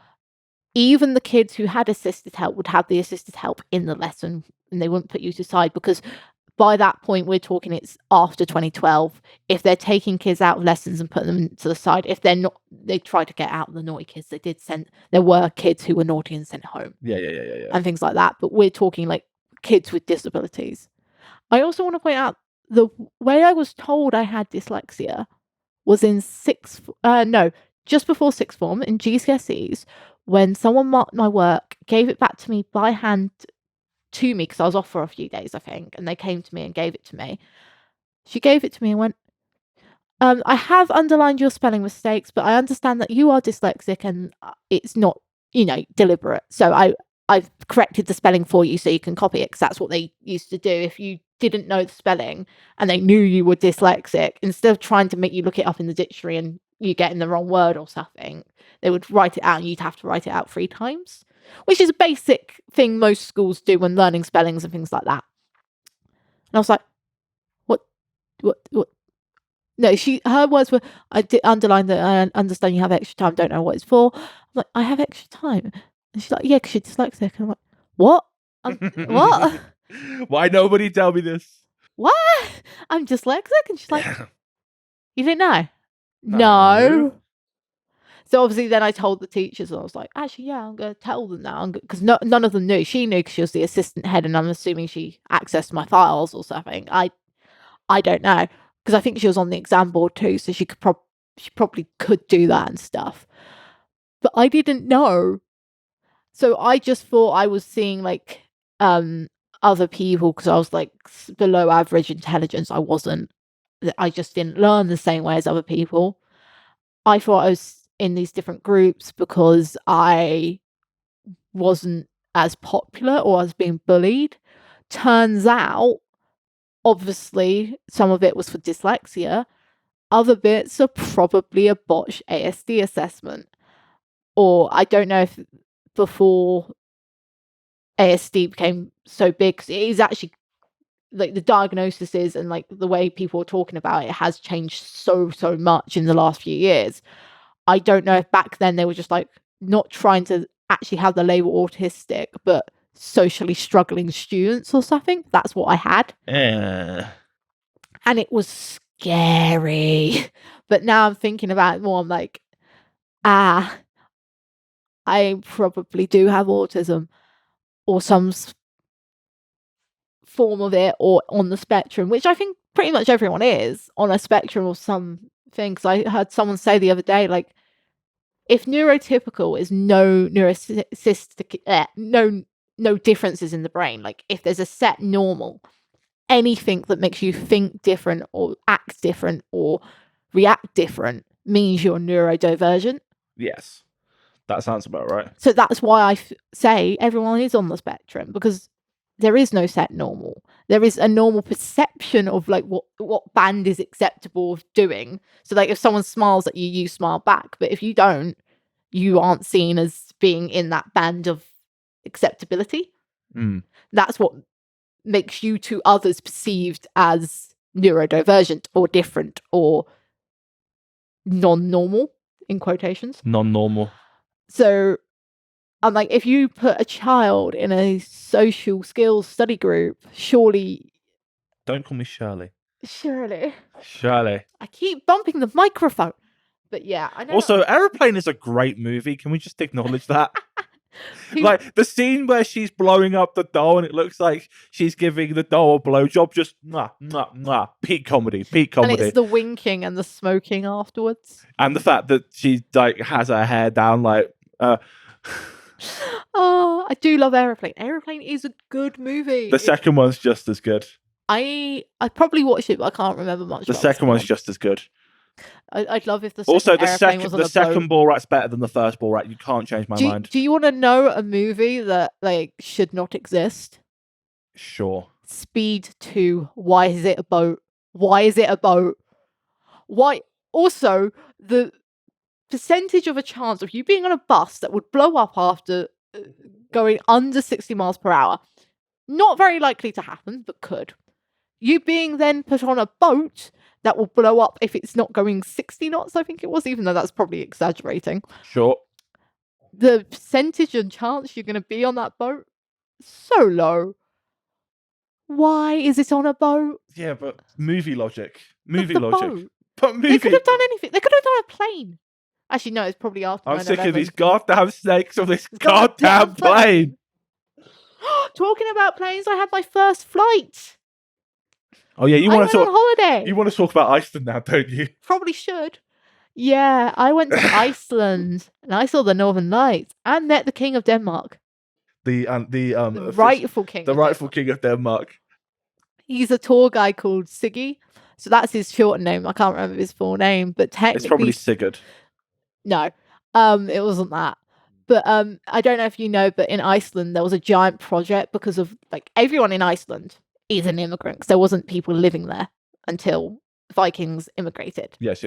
even the kids who had assisted help would have the assisted help in the lesson, and they wouldn't put you to the side because by that point, we're talking it's after 2012. If they're taking kids out of lessons and putting them to the side, if they're not, they try to get out the naughty kids. There were kids who were naughty and sent home. Yeah. And things like that. But we're talking like kids with disabilities. I also want to point out the way I was told I had dyslexia was in just before sixth form in GCSEs, when someone marked my work, gave it back to me by hand to me because I was off for a few days, I think, and they came to me and gave it to me. She gave it to me and went, I have underlined your spelling mistakes, but I understand that you are dyslexic and it's not, deliberate. So I've corrected the spelling for you so you can copy it, because that's what they used to do. If you didn't know the spelling and they knew you were dyslexic, instead of trying to make you look it up in the dictionary and you getting the wrong word or something, they would write it out and you'd have to write it out 3 times. Which is a basic thing most schools do when learning spellings and things like that. And I was like, what? No, her words were, I did underline that I understand you have extra time, don't know what it's for. I'm like, I have extra time. And she's like, yeah, because you're dyslexic. And I'm like, what? What? Why nobody tell me this? What? I'm dyslexic? And she's like, you didn't know? No. So obviously then I told the teachers, and I was like, actually, yeah, I'm going to tell them now. Because none of them knew. She knew because she was the assistant head, and I'm assuming she accessed my files or something. I don't know. Because I think she was on the exam board too, so she probably could do that and stuff. But I didn't know. So I just thought I was seeing like other people because I was like below average intelligence. I wasn't. I just didn't learn the same way as other people. I thought I was in these different groups because I wasn't as popular or I was being bullied. Turns out, obviously, some of it was for dyslexia. Other bits are probably a botched ASD assessment. Or I don't know if before ASD became so big, because it is actually like the diagnosis is, and like the way people are talking about it has changed so much in the last few years. I don't know if back then they were just like not trying to actually have the label autistic, but socially struggling students or something. That's what I had. And it was scary. But now I'm thinking about it more. I'm like, I probably do have autism or some form of it, or on the spectrum, which I think pretty much everyone is on a spectrum of something. Because I heard someone say the other day, like, if neurotypical is no neurocystic, no differences in the brain, like if there's a set normal, anything that makes you think different or act different or react different means you're neurodivergent. Yes, that sounds about right. So that's why I say everyone is on the spectrum, because there is no set normal. There is a normal perception of like what band is acceptable of doing. So like if someone smiles at you, you smile back. But if you don't, you aren't seen as being in that band of acceptability. That's what makes you to others perceived as neurodivergent or different or non-normal, in quotations. Non-normal. So I'm like, if you put a child in a social skills study group, surely... Don't call me Shirley. Shirley. I keep bumping the microphone. But yeah, I know. Also, Aeroplane is a great movie. Can we just acknowledge that? Like, the scene where she's blowing up the doll and it looks like she's giving the doll a blowjob, just peak comedy. And it's the winking and the smoking afterwards. And the fact that she like has her hair down like... Oh, I do love Aeroplane. Aeroplane is a good movie. The second one's just as good. I probably watched it, but I can't remember much. The second one's just as good. I'd love if the second Borat's better than the first Borat. You can't change my mind. Do you want to know a movie that like should not exist? Sure. Speed 2. Why is it a boat? Why is it a boat? Why? Also, the percentage of a chance of you being on a bus that would blow up after going under 60 miles per hour, not very likely to happen, but could. You being then put on a boat that will blow up if it's not going 60 knots, I think it was, even though that's probably exaggerating. Sure. The percentage and chance you're going to be on that boat, so low. Why is it on a boat? Yeah, but movie logic. Boat. But movie... They could have done anything. They could have done a plane. Actually, no, it's probably after 9/11. I'm sick of these goddamn snakes on this goddamn plane. Talking about planes, I had my first flight. Oh yeah, I went on holiday. You want to talk about Iceland now, don't you? Probably should. Yeah, I went to Iceland and I saw the Northern Lights and met the King of Denmark. The rightful king. The rightful king of Denmark. He's a tour guide called Siggy. So that's his short name. I can't remember his full name, but technically it's probably Sigurd. No, it wasn't that. But I don't know if you know, but in Iceland there was a giant project because of like everyone in Iceland is an immigrant because there wasn't people living there until Vikings immigrated. Yes.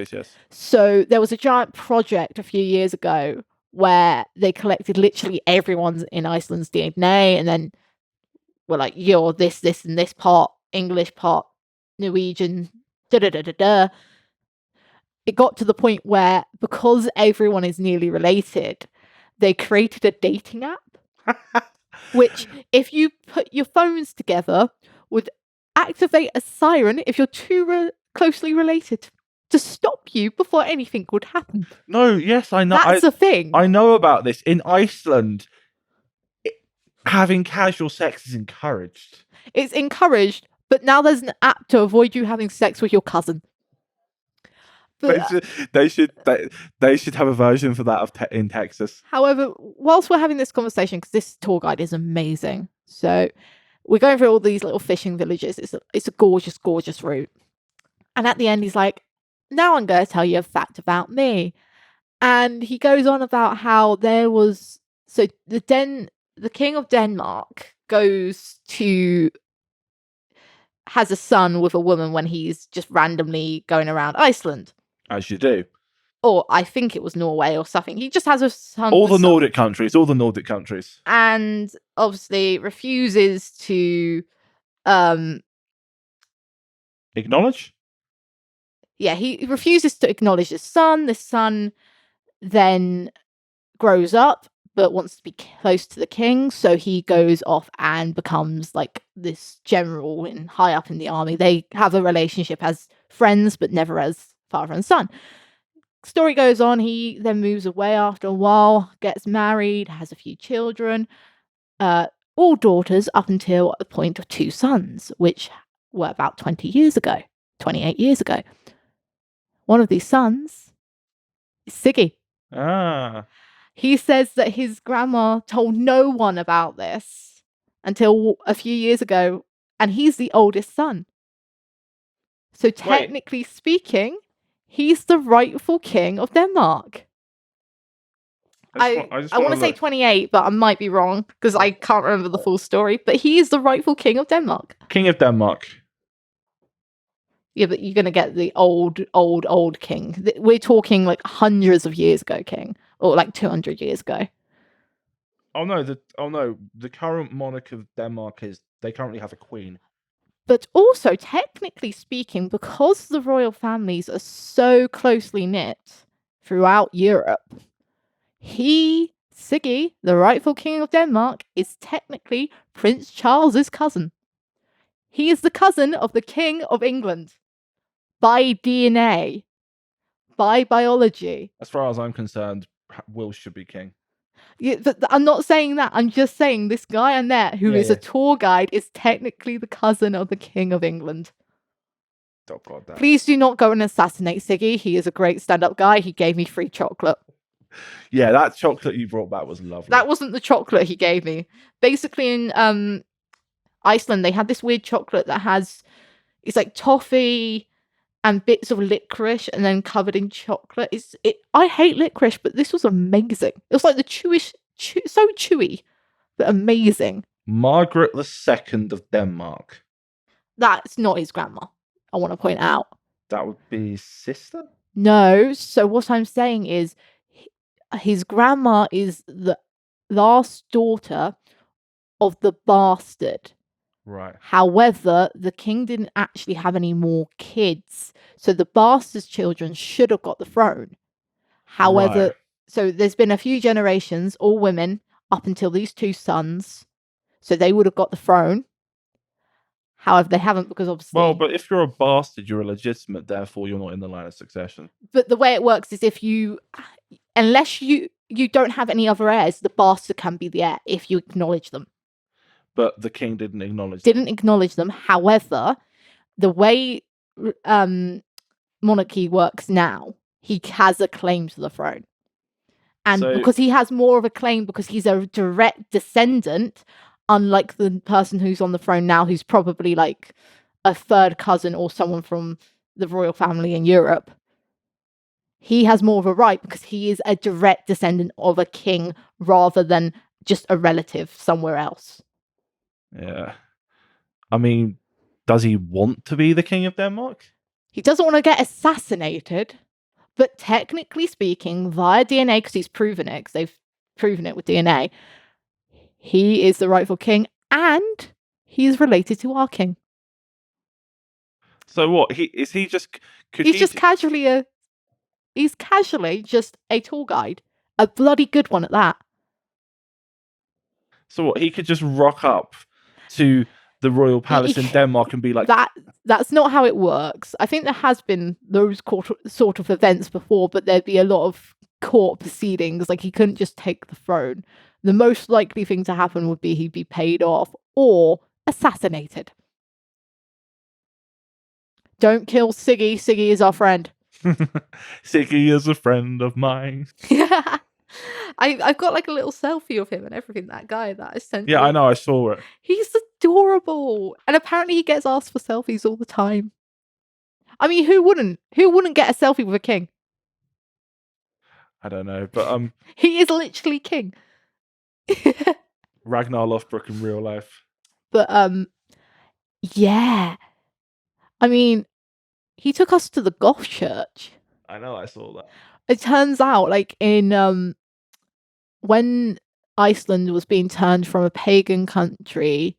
So there was a giant project a few years ago where they collected literally everyone's in Iceland's DNA and then were like, you're this, and this part English, part Norwegian, da-da-da-da-da. It got to the point where, because everyone is nearly related, they created a dating app, which, if you put your phones together, would activate a siren if you're too closely related to stop you before anything would happen. No, yes, I know. That's a thing. I know about this. In Iceland, having casual sex is encouraged. It's encouraged, but now there's an app to avoid you having sex with your cousin. But they should have a version for that in Texas. However, whilst we're having this conversation, because this tour guide is amazing, so we're going through all these little fishing villages. It's a gorgeous, gorgeous route. And at the end, he's like, now I'm going to tell you a fact about me. And he goes on about how there was... So the king of Denmark has a son with a woman when he's just randomly going around Iceland. As you do. Or I think it was Norway or something. He just has a son. All the Nordic countries. And obviously refuses to... Acknowledge? Yeah, he refuses to acknowledge his son. The son then grows up, but wants to be close to the king. So he goes off and becomes like this general and high up in the army. They have a relationship as friends, but never as father and son. Story goes on. He then moves away after a while, gets married, has a few children, all daughters up until the point of 2 sons, which were about 28 years ago. One of these sons is Siggy. He says that his grandma told no one about this until a few years ago, and he's the oldest son. So technically speaking, he's the rightful king of Denmark. I want to say 28, but I might be wrong because I can't remember the full story. But he is the rightful king of Denmark. King of Denmark. Yeah, but you're going to get the old king. We're talking like hundreds of years ago king, or like 200 years ago. Oh no, the current monarch of Denmark they currently have a queen. But also, technically speaking, because the royal families are so closely knit throughout Europe, Siggy, the rightful king of Denmark, is technically Prince Charles's cousin. He is the cousin of the King of England. By DNA. By biology. As far as I'm concerned, Will should be king. Yeah, I'm not saying that. I'm just saying this guy on there who is a tour guide is technically the cousin of the King of England. Oh God, Please do not go and assassinate Siggy. He is a great stand-up guy. He gave me free chocolate. Yeah, that chocolate you brought back was lovely. That wasn't the chocolate he gave me. Basically, in Iceland, they had this weird chocolate that it's like toffee and bits of licorice and then covered in chocolate. I hate licorice, but this was amazing. It was like the so chewy, but amazing. Margaret II of Denmark. That's not his grandma, I want to point out. That would be his sister? No, so what I'm saying is his grandma is the last daughter of the bastard. Right. However, the king didn't actually have any more kids. So the bastard's children should have got the throne. However, So there's been a few generations, all women, up until these two sons. So they would have got the throne. However, they haven't because obviously... Well, but if you're a bastard, you're illegitimate, therefore you're not in the line of succession. But the way it works is unless you don't have any other heirs, the bastard can be the heir if you acknowledge them. But the king didn't acknowledge them. However, the way monarchy works now, he has a claim to the throne. And because he has more of a claim because he's a direct descendant, unlike the person who's on the throne now, who's probably like a third cousin or someone from the royal family in Europe, he has more of a right because he is a direct descendant of a king rather than just a relative somewhere else. Yeah. I mean, does he want to be the king of Denmark? He doesn't want to get assassinated, but technically speaking, via DNA, because he's proven it, because they've proven it with DNA, he is the rightful king, and he is related to our king. So what? He's casually just a tour guide, a bloody good one at that. So what? He could just rock up to the royal palace in Denmark and be like... That's not how it works. I think there has been those sort of events before, but there'd be a lot of court proceedings. Like, he couldn't just take the throne. The most likely thing to happen would be he'd be paid off or assassinated. Don't kill Siggy. Siggy is our friend. Siggy is a friend of mine. Yeah. I've got like a little selfie of him and everything, that guy that I sent. Yeah, I know, I saw it. He's adorable. And apparently he gets asked for selfies all the time. I mean, who wouldn't? Who wouldn't get a selfie with a king? I don't know, but he is literally king. Ragnar Lothbrok in real life. But yeah. I mean, he took us to the Goth church. I know, I saw that. It turns out, like, in when Iceland was being turned from a pagan country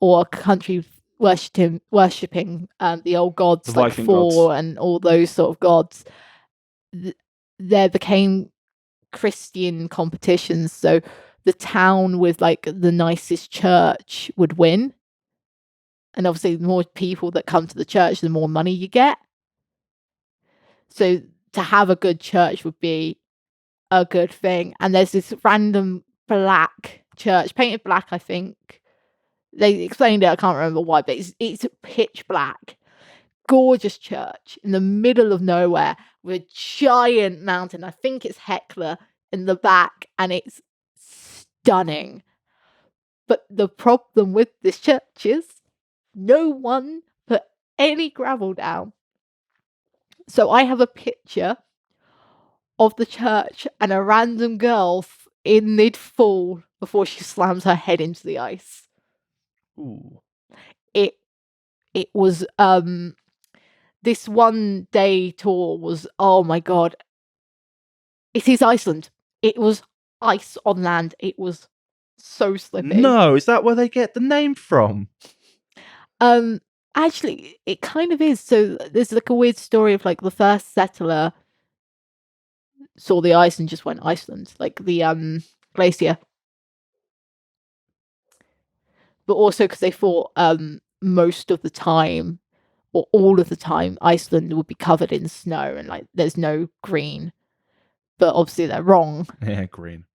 or a country worshipping the old gods, the like Thor and all those sort of gods, there became Christian competitions. So the town with like the nicest church would win. And obviously, the more people that come to the church, the more money you get. So to have a good church would be a good thing. And there's this random black church, painted black, I think. They explained it, I can't remember why, but it's pitch black. Gorgeous church in the middle of nowhere with a giant mountain. I think it's Hecla in the back, and it's stunning. But the problem with this church is no one put any gravel down. So I have a picture of the church, and a random girl in mid-fall before she slams her head into the ice. Ooh. It was this one day tour was, oh my god. It is Iceland. It was ice on land. It was so slippy. No, is that where they get the name from? Actually, it kind of is. So there's like a weird story of like the first settler saw the ice and just went Iceland, like the glacier. But also because they thought most of the time, or all of the time, Iceland would be covered in snow and like there's no green. But obviously they're wrong. Yeah, green.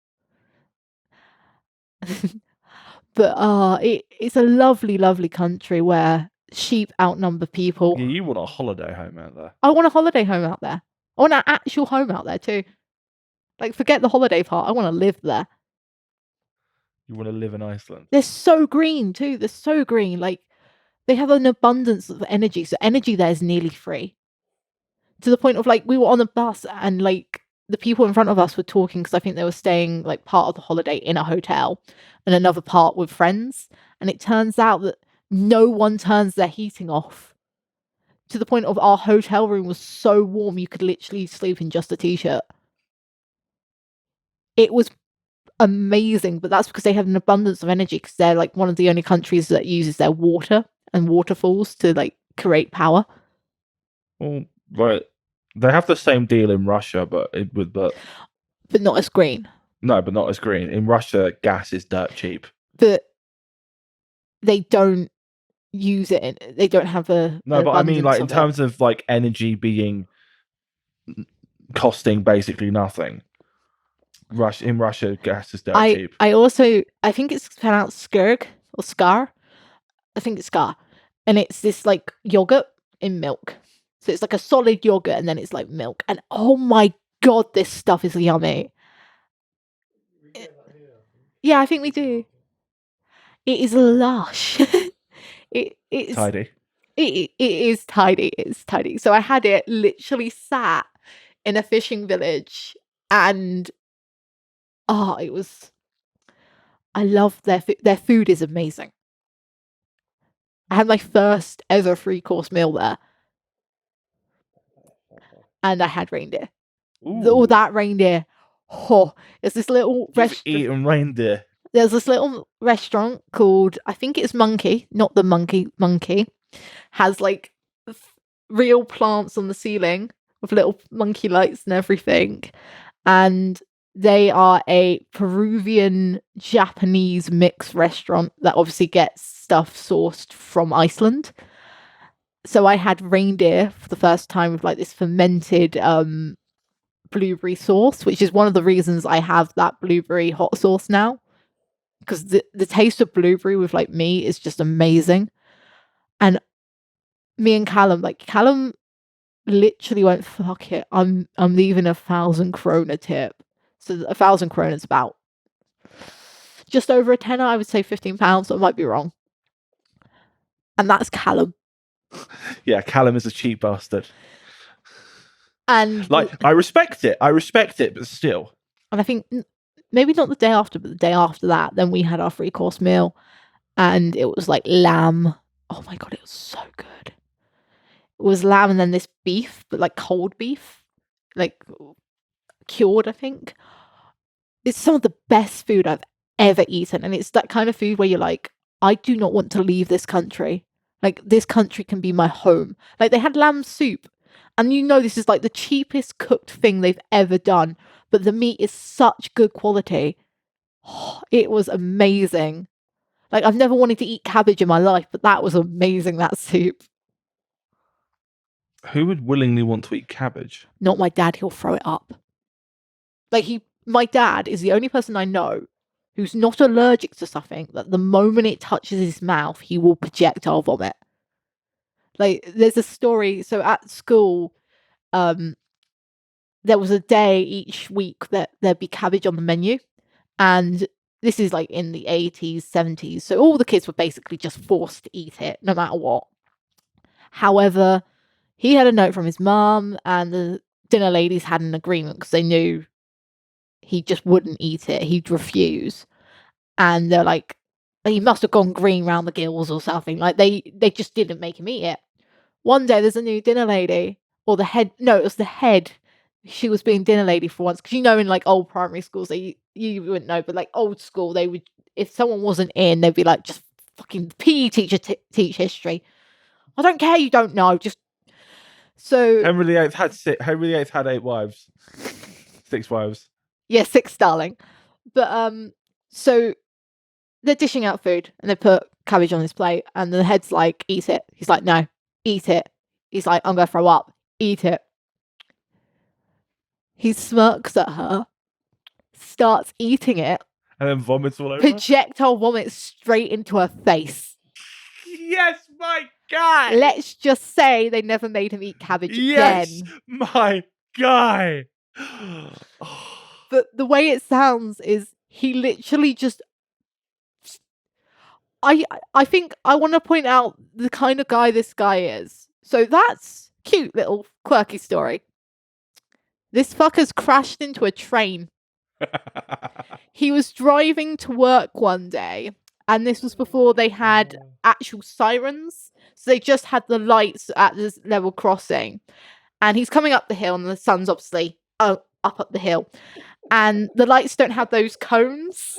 But it's a lovely, lovely country where sheep outnumber people. Yeah, you want a holiday home out there. I want a holiday home out there. I want an actual home out there too. Like, forget the holiday part. I want to live there. You want to live in Iceland? They're so green too. They're so green. Like, they have an abundance of energy. So energy there is nearly free. To the point of like, we were on a bus and like the people in front of us were talking because I think they were staying like part of the holiday in a hotel and another part with friends. And it turns out that no one turns their heating off. To the point of our hotel room was so warm you could literally sleep in just a t-shirt. It was amazing, but that's because they have an abundance of energy because they're like one of the only countries that uses their water and waterfalls to like create power. Well, right. They have the same deal in Russia, but not as green. No, but not as green. In Russia, gas is dirt cheap. But they don't use it. They don't have a no. But I mean, like in terms of like energy being costing basically nothing. In Russia, gas is dirt cheap. I think it's pronounced Skirg or Scar. I think it's Scar, and it's this like yogurt in milk. So it's like a solid yogurt and then it's like milk. And oh my god, this stuff is yummy. Yeah, I think we do. It is lush. It's tidy. It is tidy. It's tidy. So I had it literally sat in a fishing village and it was. I love their food is amazing. I had my first ever 3-course meal there. And I had reindeer. Oh, that reindeer. Oh, it's this little restaurant. Eating reindeer. There's this little restaurant called, I think it's Monkey, not the Monkey. Has like real plants on the ceiling with little monkey lights and everything. And they are a Peruvian Japanese mixed restaurant that obviously gets stuff sourced from Iceland. So I had reindeer for the first time with like this fermented blueberry sauce, which is one of the reasons I have that blueberry hot sauce now. Because the taste of blueberry with like meat is just amazing. And me and Callum literally went, fuck it, I'm leaving 1,000 krona tip. So 1,000 krona is about just over a tenner, I would say £15, so I might be wrong. And that's Callum. Yeah, Callum is a cheap bastard. And like, I respect it, but still. And I think maybe not the day after, but the day after that, then we had our 3-course meal and it was like lamb. Oh my god, it was so good. It was lamb and then this beef, but like cold beef, like cured, I think. It's some of the best food I've ever eaten. And it's that kind of food where you're like, I do not want to leave this country. Like, this country can be my home. Like, they had lamb soup. And you know this is like the cheapest cooked thing they've ever done. But the meat is such good quality. Oh, it was amazing. Like, I've never wanted to eat cabbage in my life, but that was amazing, that soup. Who would willingly want to eat cabbage? Not my dad, he'll throw it up. Like, my dad is the only person I know who's not allergic to something that the moment it touches his mouth, he will projectile vomit. Like, there's a story, so at school, there was a day each week that there'd be cabbage on the menu, and this is like in the 80s, 70s, so all the kids were basically just forced to eat it, no matter what. However, he had a note from his mum, and the dinner ladies had an agreement because they knew he just wouldn't eat it. He'd refuse. And they're like, he must have gone green round the gills or something. Like, they just didn't make him eat it. One day, there's a new dinner lady, or the head. No, it was the head. She was being dinner lady for once. Because, in like old primary schools, you wouldn't know, but like old school, they would, if someone wasn't in, they'd be like, just fucking PE teacher, teach history. I don't care, you don't know. Just so Henry VIII had 8 wives, 6 wives. Yeah, 6, darling. But so they're dishing out food and they put cabbage on his plate, and the head's like, eat it. He's like, no, eat it. He's like, I'm gonna throw up. Eat it. He smirks at her, starts eating it, and then vomits all over. Projectile vomits straight into her face. Yes, my guy. Let's just say they never made him eat cabbage again. Yes, my guy. But the way it sounds is he literally just. I think I want to point out the kind of guy this guy is. So that's cute little quirky story. This fucker's crashed into a train. He was driving to work one day, and this was before they had actual sirens. So they just had the lights at this level crossing. And he's coming up the hill, and the sun's obviously up the hill. And the lights don't have those cones.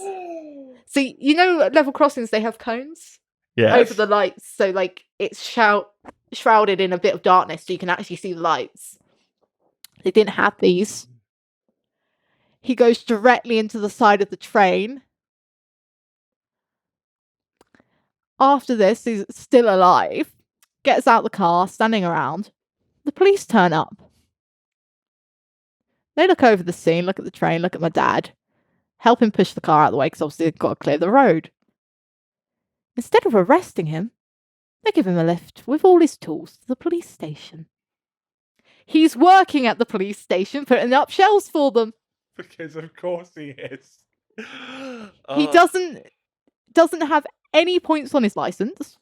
So, at level crossings, they have cones over the lights. So, like, it's shrouded in a bit of darkness so you can actually see the lights. They didn't have these. He goes directly into the side of the train. After this, he's still alive. Gets out the car, standing around. The police turn up. They look over the scene, look at the train, look at my dad. Help him push the car out of the way because obviously they've got to clear the road. Instead of arresting him, they give him a lift with all his tools to the police station. He's working at the police station, putting up shelves for them. Because of course he is. He doesn't have any points on his license.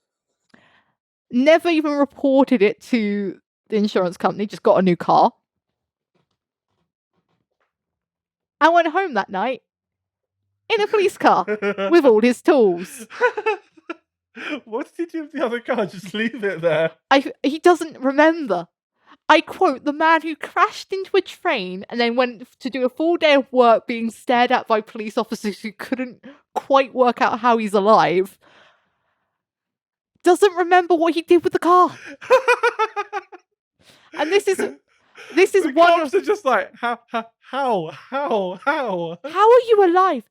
Never even reported it to the insurance company. Just got a new car. I went home that night in a police car with all his tools. What did he do with the other car? Just leave it there. He doesn't remember. I quote, the man who crashed into a train and then went to do a full day of work being stared at by police officers who couldn't quite work out how he's alive, doesn't remember what he did with the car. And this is the one cops are just like, how? How are you alive?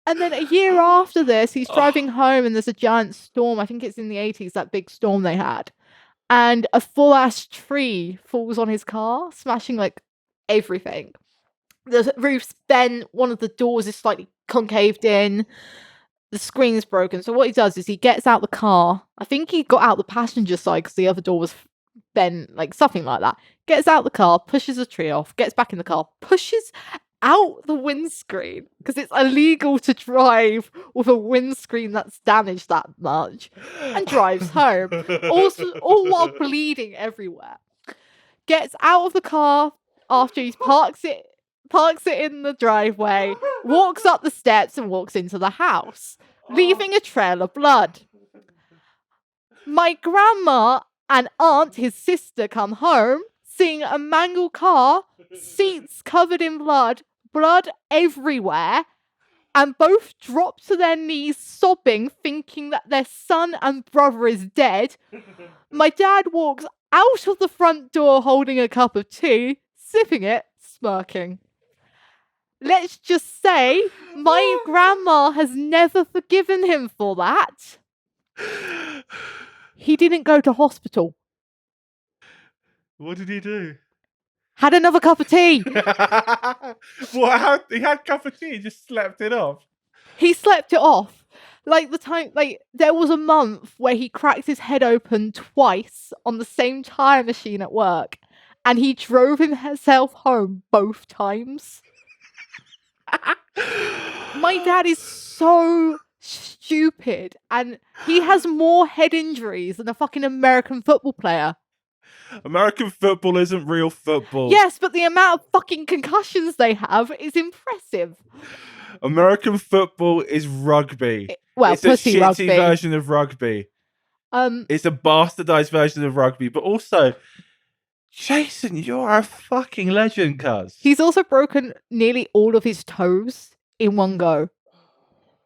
And then a year after this, he's driving home and there's a giant storm. I think it's in the 80s, that big storm they had. And a full-ass tree falls on his car, smashing, like, everything. The roof's bent, one of the doors is slightly concaved in, the screen's broken. So what he does is he gets out the car. I think he got out the passenger side because the other door was bent, like, something like that. Gets out the car, pushes the tree off, gets back in the car, pushes out the windscreen because it's illegal to drive with a windscreen that's damaged that much, and drives home, all while bleeding everywhere. Gets out of the car after he's parks it in the driveway, walks up the steps and walks into the house, leaving a trail of blood. My grandma and aunt, his sister, come home, seeing a mangled car, seats covered in blood everywhere, and both drop to their knees sobbing, thinking that their son and brother is dead. My dad walks out of the front door holding a cup of tea, sipping it, smirking. Let's just say my grandma has never forgiven him for that. He didn't go to hospital. What did he do? Had another cup of tea. What? He had a cup of tea, just slept it off. He slept it off. There was a month where he cracked his head open twice on the same tire machine at work, and he drove himself home both times. My dad is so stupid, and he has more head injuries than a fucking American football player. American football isn't real football. Yes, but the amount of fucking concussions they have is impressive. American football is rugby. It's pussy a shitty rugby. version of rugby. It's a bastardized version of rugby, but also, Jason, you're a fucking legend, cuz. He's also broken nearly all of his toes in one go.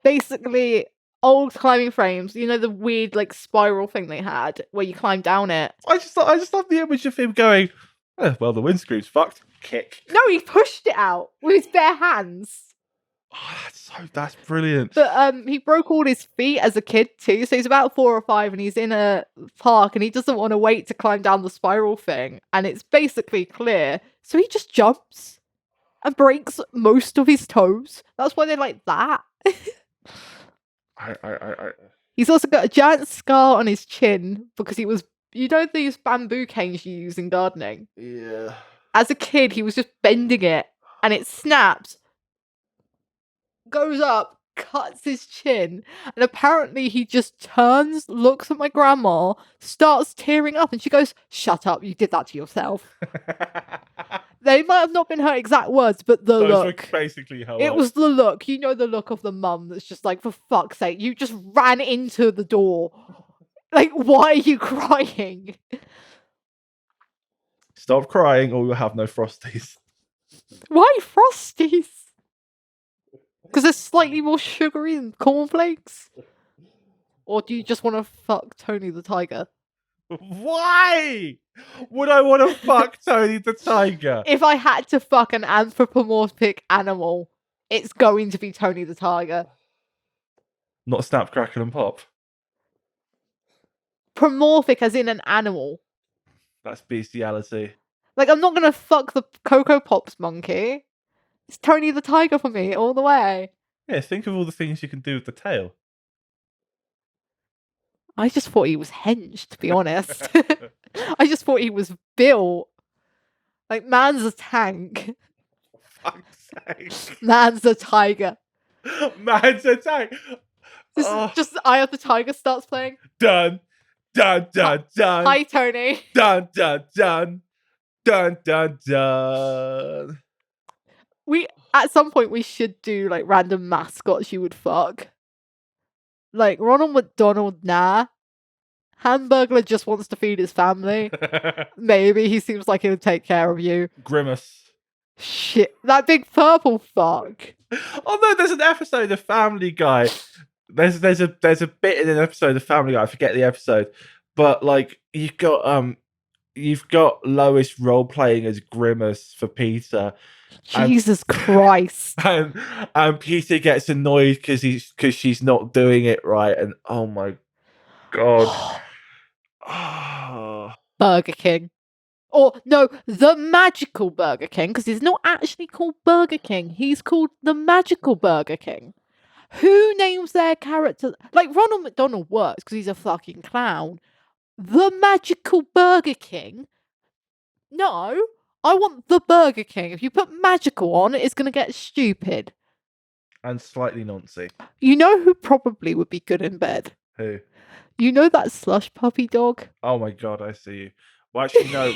Basically, old climbing frames, you know, the weird like spiral thing they had where you climb down it. I just love the image of him going, well, the windscreen's fucked. Kick. No, he pushed it out with his bare hands. Oh, that's brilliant. But he broke all his feet as a kid too. So he's about 4 or 5 and he's in a park and he doesn't want to wait to climb down the spiral thing. And it's basically clear. So he just jumps and breaks most of his toes. That's why they're like that. He's also got a giant scar on his chin because he was, you know, these bamboo canes you use in gardening? Yeah. As a kid, he was just bending it and it snaps, goes up, cuts his chin, and apparently he just turns, looks at my grandma, starts tearing up, and she goes, "Shut up, you did that to yourself." They might have not been her exact words, but the look. Were basically her it was the look. You know, the look of the mum that's just like, for fuck's sake, you just ran into the door. Like, why are you crying? Stop crying or you'll have no Frosties. Why Frosties? Because they're slightly more sugary than cornflakes? Or do you just want to fuck Tony the Tiger? Why would I want to fuck Tony the Tiger? If I had to fuck an anthropomorphic animal, it's going to be Tony the Tiger. Not Snap, Crackle and Pop. Promorphic as in an animal. That's bestiality. Like, I'm not going to fuck the Cocoa Pops monkey. It's Tony the Tiger for me, all the way. Yeah, think of all the things you can do with the tail. I just thought he was hinged, to be honest. I just thought he was built. Like, man's a tank. Fuck's sake. Man's a tiger. Man's a tank. This is just the Eye of the Tiger starts playing. Dun, dun, dun, dun. Hi, Tony. Dun, dun, dun. Dun, dun, dun. At some point, we should do, like, random mascots you would fuck. Like, Ronald McDonald, nah. Hamburglar just wants to feed his family. Maybe. He seems like he'll take care of you. Grimace. Shit. That big purple fuck. Oh no, there's an episode of Family Guy. There's a bit in an episode of Family Guy, I forget the episode. But like you've got Lois role playing as Grimace for Peter. Jesus Christ. And Peter gets annoyed because she's not doing it right, and oh my god. Burger King. Or no, the Magical Burger King, because he's not actually called Burger King. He's called the Magical Burger King. Who names their character? Like, Ronald McDonald works because he's a fucking clown. The Magical Burger King? No, I want the Burger King. If you put magical on, it's going to get stupid. And slightly noncy. You know who probably would be good in bed? Who? You know that slush puppy dog? Oh my god, I see you. Well, actually, no.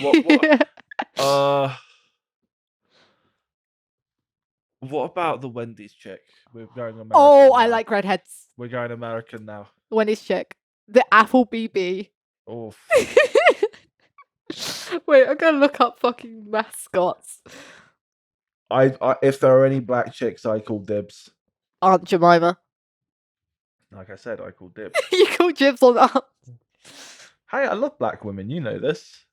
What about the Wendy's chick? We're going American. Oh, now. I like redheads. We're going American now. Wendy's chick. The Apple BB. Oh. Wait, I'm gonna look up fucking mascots. I if there are any black chicks, I call dibs. Aunt Jemima. Like I said, I call dibs. You call dibs on that? Hey, I love black women. You know this.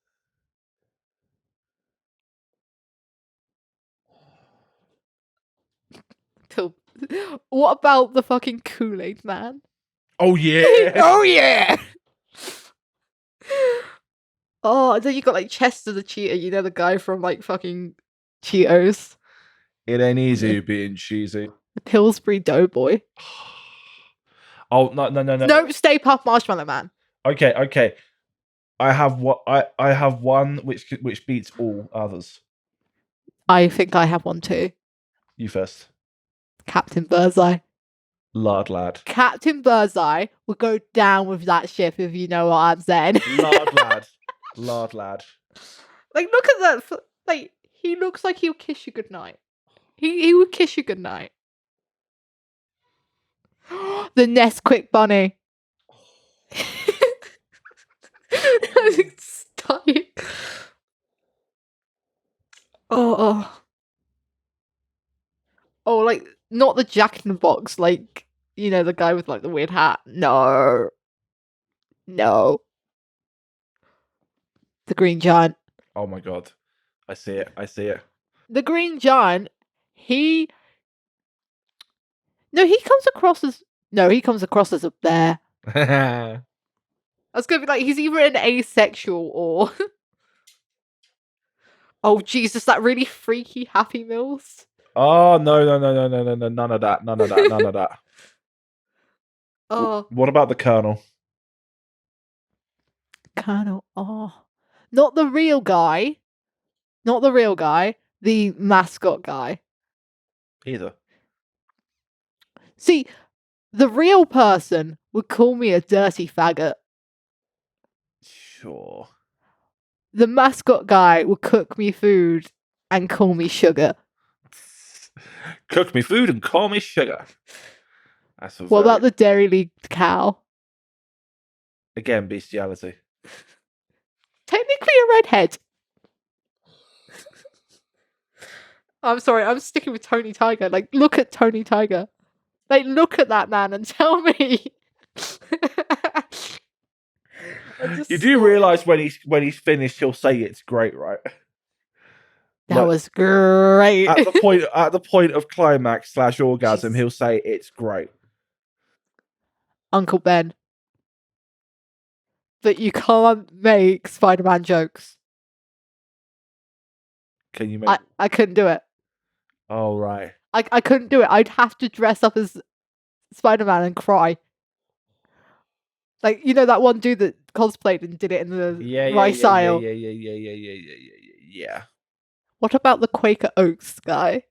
What about the fucking Kool-Aid man? Oh yeah. Oh yeah. Oh, and then you got like Chester the cheetah. You know, the guy from like fucking Cheetos. It ain't easy being cheesy. The Pillsbury Doughboy. Oh no! No, Stay Puft Marshmallow Man. Okay. I have one which beats all others. I think I have one too. You first. Captain Birdseye. Lard. Captain Birdseye would go down with that ship, if you know what I'm saying. Lard lad. Lard lad. Like, look at that. Like, he looks like he'll kiss you goodnight. He would kiss you goodnight. The Nesquik bunny. It's dying. Oh, like, not the Jack in the Box, like, you know, the guy with, like, the weird hat. No. The Green Giant. Oh my god. I see it. The Green Giant, he comes across as a bear. I was gonna be like, he's either an asexual or... Oh, Jesus, that really freaky Happy Meals. Oh, no. None of that. Oh. What about the Colonel? Colonel, oh. Not the real guy. The mascot guy. Either. See, the real person would call me a dirty faggot. Sure. The mascot guy would cook me food and call me sugar. Cook me food and call me sugar. What about the Dairy League cow? Again, bestiality. Technically a redhead. I'm sorry, I'm sticking with Tony Tiger. Like, look at Tony Tiger. Like, look at that man and tell me. You do realise when he's finished, he'll say it's great, right? That was great. At the point of climax / orgasm, he'll say it's great. Uncle Ben. But you can't make Spider-Man jokes. Can you make? I couldn't do it. Oh right. I couldn't do it. I'd have to dress up as Spider-Man and cry. Like, you know that one dude that cosplayed and did it in the rice aisle? Yeah. What about the Quaker Oats guy?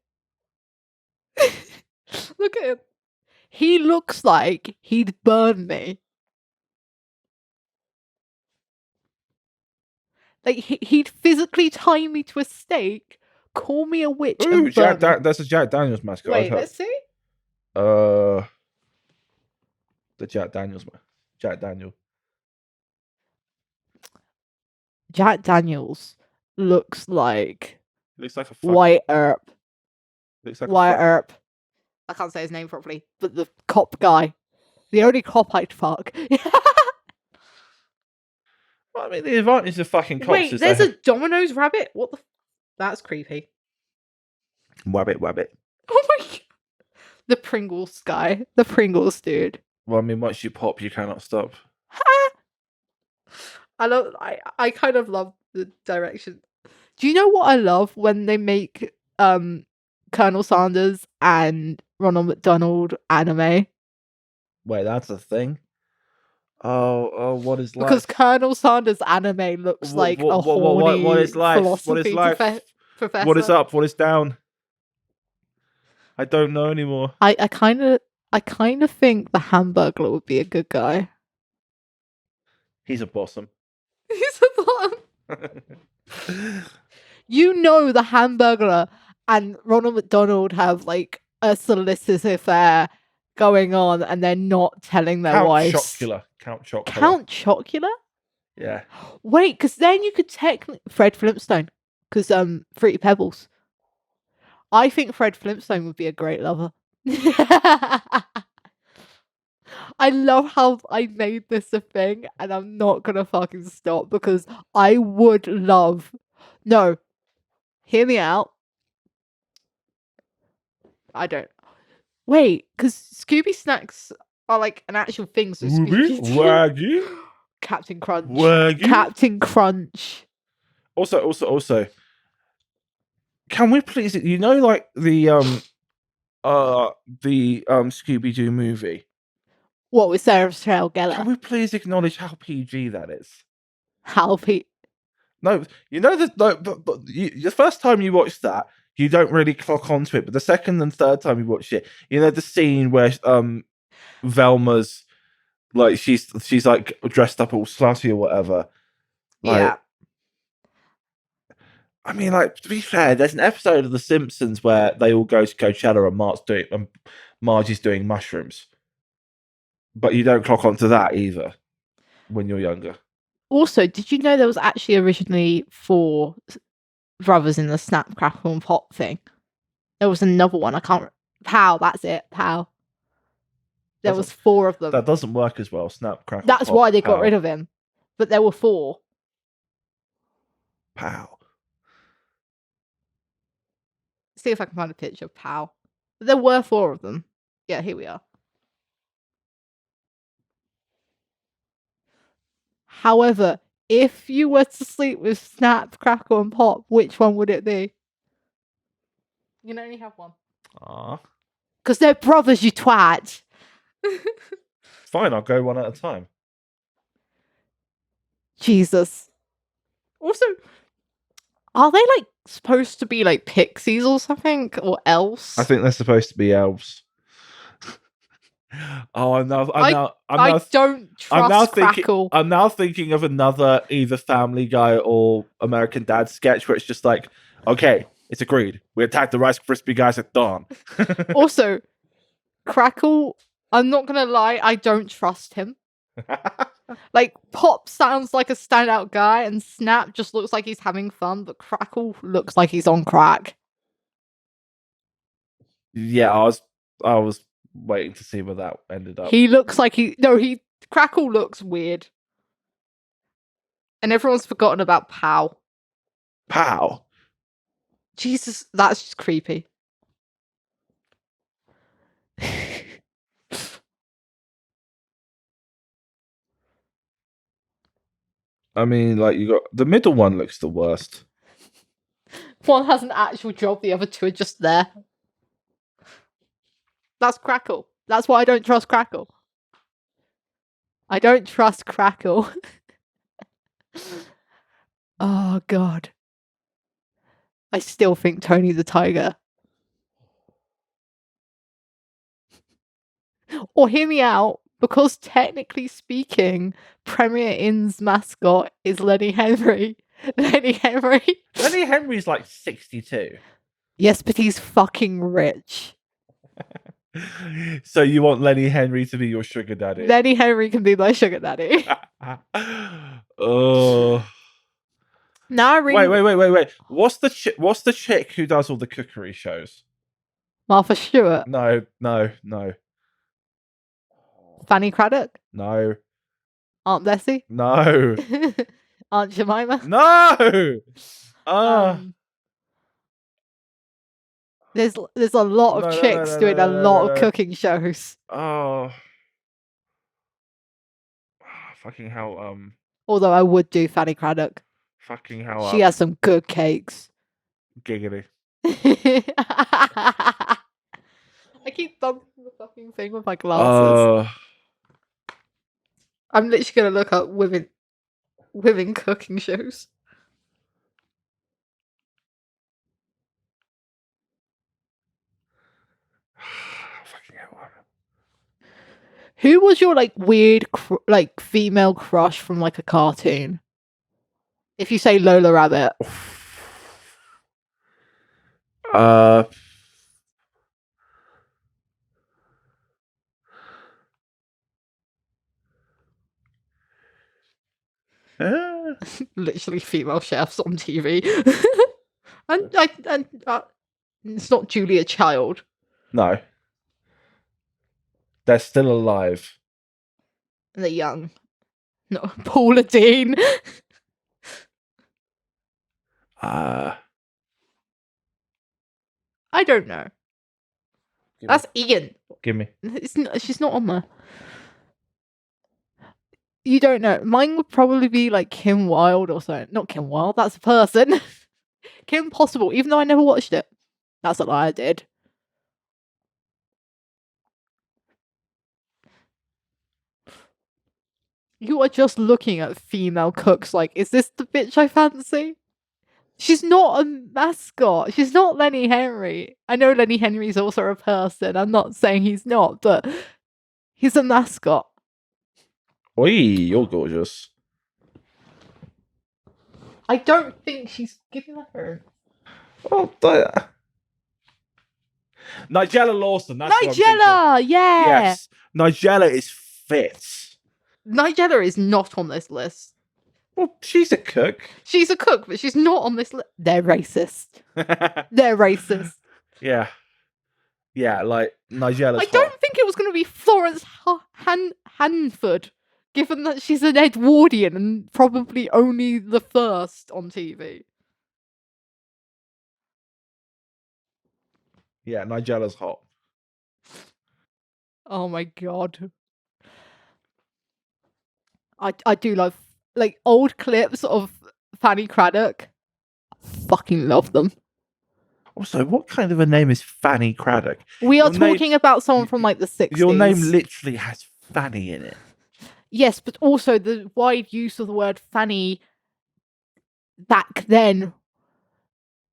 Look at him. He looks like he'd burn me. Like, he'd physically tie me to a stake, call me a witch, and burn me. That's a Jack Daniels mascot. Wait, let's see. The Jack Daniels man. Jack Daniel. Jack Daniels looks like a White Earp. Wyatt Earp. I can't say his name properly, but the cop guy. The only cop I'd fuck. Well, I mean, the advantage of fucking cops Wait, is there's a Domino's rabbit? What the... That's creepy. Wabbit. Oh my god. The Pringles guy. The Pringles dude. Well, I mean, once you pop, you cannot stop. I kind of love the direction. Do you know what I love when they make Colonel Sanders and Ronald McDonald anime? Wait, that's a thing? Oh, what is life? Because Colonel Sanders anime looks like a horny what is life? philosophy professor. What is up? What is down? I don't know anymore. I kind of think the Hamburglar would be a good guy. He's a bossum. He's a bottom. You know the Hamburglar and Ronald McDonald have like a solicitous affair going on and they're not telling their wives. Count Chocula. Count Chocula? Yeah. Wait, because then you could technically... Fred Flintstone. Because Fruity Pebbles. I think Fred Flintstone would be a great lover. I love how I made this a thing and I'm not gonna fucking stop because I would love... No. Hear me out. I don't... Wait, because Scooby Snacks are like an actual thing. So Waggy? Captain Crunch. Waggy? Captain Crunch. Also, can we please... You know, like, the Scooby-Doo movie? What, with Sarah Michelle Gellar? Can we please acknowledge how PG that is? How PG? No, you know that the first time you watch that, you don't really clock onto it, but the second and third time you watch it, you know the scene where Velma's like she's like dressed up all slutty or whatever. Like, Yeah. I mean, like, to be fair, there's an episode of The Simpsons where they all go to Coachella and Marge is doing mushrooms. But you don't clock onto that either when you're younger. Also, did you know there was actually originally 4 brothers in the Snap, Crackle, and Pop thing? There was another one. I can't. Pow, that's it. Pow. There was 4 of them. That doesn't work as well. Snap, Crackle, That's Pop, why they pow. got rid of him. But there were 4. Pow. See if I can find a picture of Pow. But there were 4 of them. Yeah, here we are. However, if you were to sleep with Snap, Crackle, and Pop, which one would it be? You can only have one. Ah. Because they're brothers, you twat. Fine, I'll go one at a time. Jesus. Also, are they like supposed to be like pixies or something? Or elves? I think they're supposed to be elves. Oh, I don't trust Crackle. I'm now thinking of another either Family Guy or American Dad sketch where it's just like, okay, it's agreed. We attack the Rice Krispie guys at dawn. Also, Crackle, I'm not gonna lie, I don't trust him. Like, Pop sounds like a standout guy, and Snap just looks like he's having fun, but Crackle looks like he's on crack. Yeah, I was waiting to see where that ended up. He looks like Crackle looks weird. And everyone's forgotten about Pow. Pow. Jesus, that's just creepy. I mean, like, you got the middle one looks the worst. One has an actual job, the other 2 are just there. That's Crackle. That's why I don't trust Crackle. I don't trust Crackle. Oh, God. I still think Tony the Tiger. Or hear me out, because technically speaking, Premier Inn's mascot is Lenny Henry. Lenny Henry's like 62. Yes, but he's fucking rich. So you want Lenny Henry to be your sugar daddy? Lenny Henry can be my sugar daddy. Oh. Now I really... Wait. What's the chick who does all the cookery shows? Martha Stewart? No. Fanny Craddock? No. Aunt Bessie? No. Aunt Jemima? No. There's a lot of chicks doing a lot of cooking shows. Oh. Fucking hell. Although I would do Fanny Craddock. Fucking hell. She has some good cakes. Giggity. I keep bumping the fucking thing with my glasses. I'm literally gonna look up women cooking shows. Fucking hell. Who was your like weird female crush from like a cartoon? If you say Lola Rabbit. Literally female chefs on TV. and it's not Julia Child. No. They're still alive. And they're young. No, Paula Dean. I don't know. That's Ian. Give me. She's not on there. You don't know. Mine would probably be like Kim Wilde or something. Not Kim Wilde, that's a person. Kim Possible, even though I never watched it. That's a lie, I did. You are just looking at female cooks like, is this the bitch I fancy? She's not a mascot. She's not Lenny Henry. I know Lenny Henry's also a person. I'm not saying he's not, but he's a mascot. Oi, you're gorgeous. I don't think she's giving her. Oh, Nigella Lawson. That's what I'm thinking. Nigella, yeah. Yes, Nigella is fit. Nigella is not on this list. Well, she's a cook. She's a cook, but she's not on this list. They're racist. They're racist. Yeah. Yeah, like Nigella's I don't think it was going to be Florence Hanford, given that she's an Edwardian and probably only the first on TV. Yeah, Nigella's hot. Oh my god. I do love, like, old clips of Fanny Craddock. Fucking love them. Also, what kind of a name is Fanny Craddock? We are talking about someone from, like, the 60s. Your name literally has Fanny in it. Yes, but also the wide use of the word Fanny back then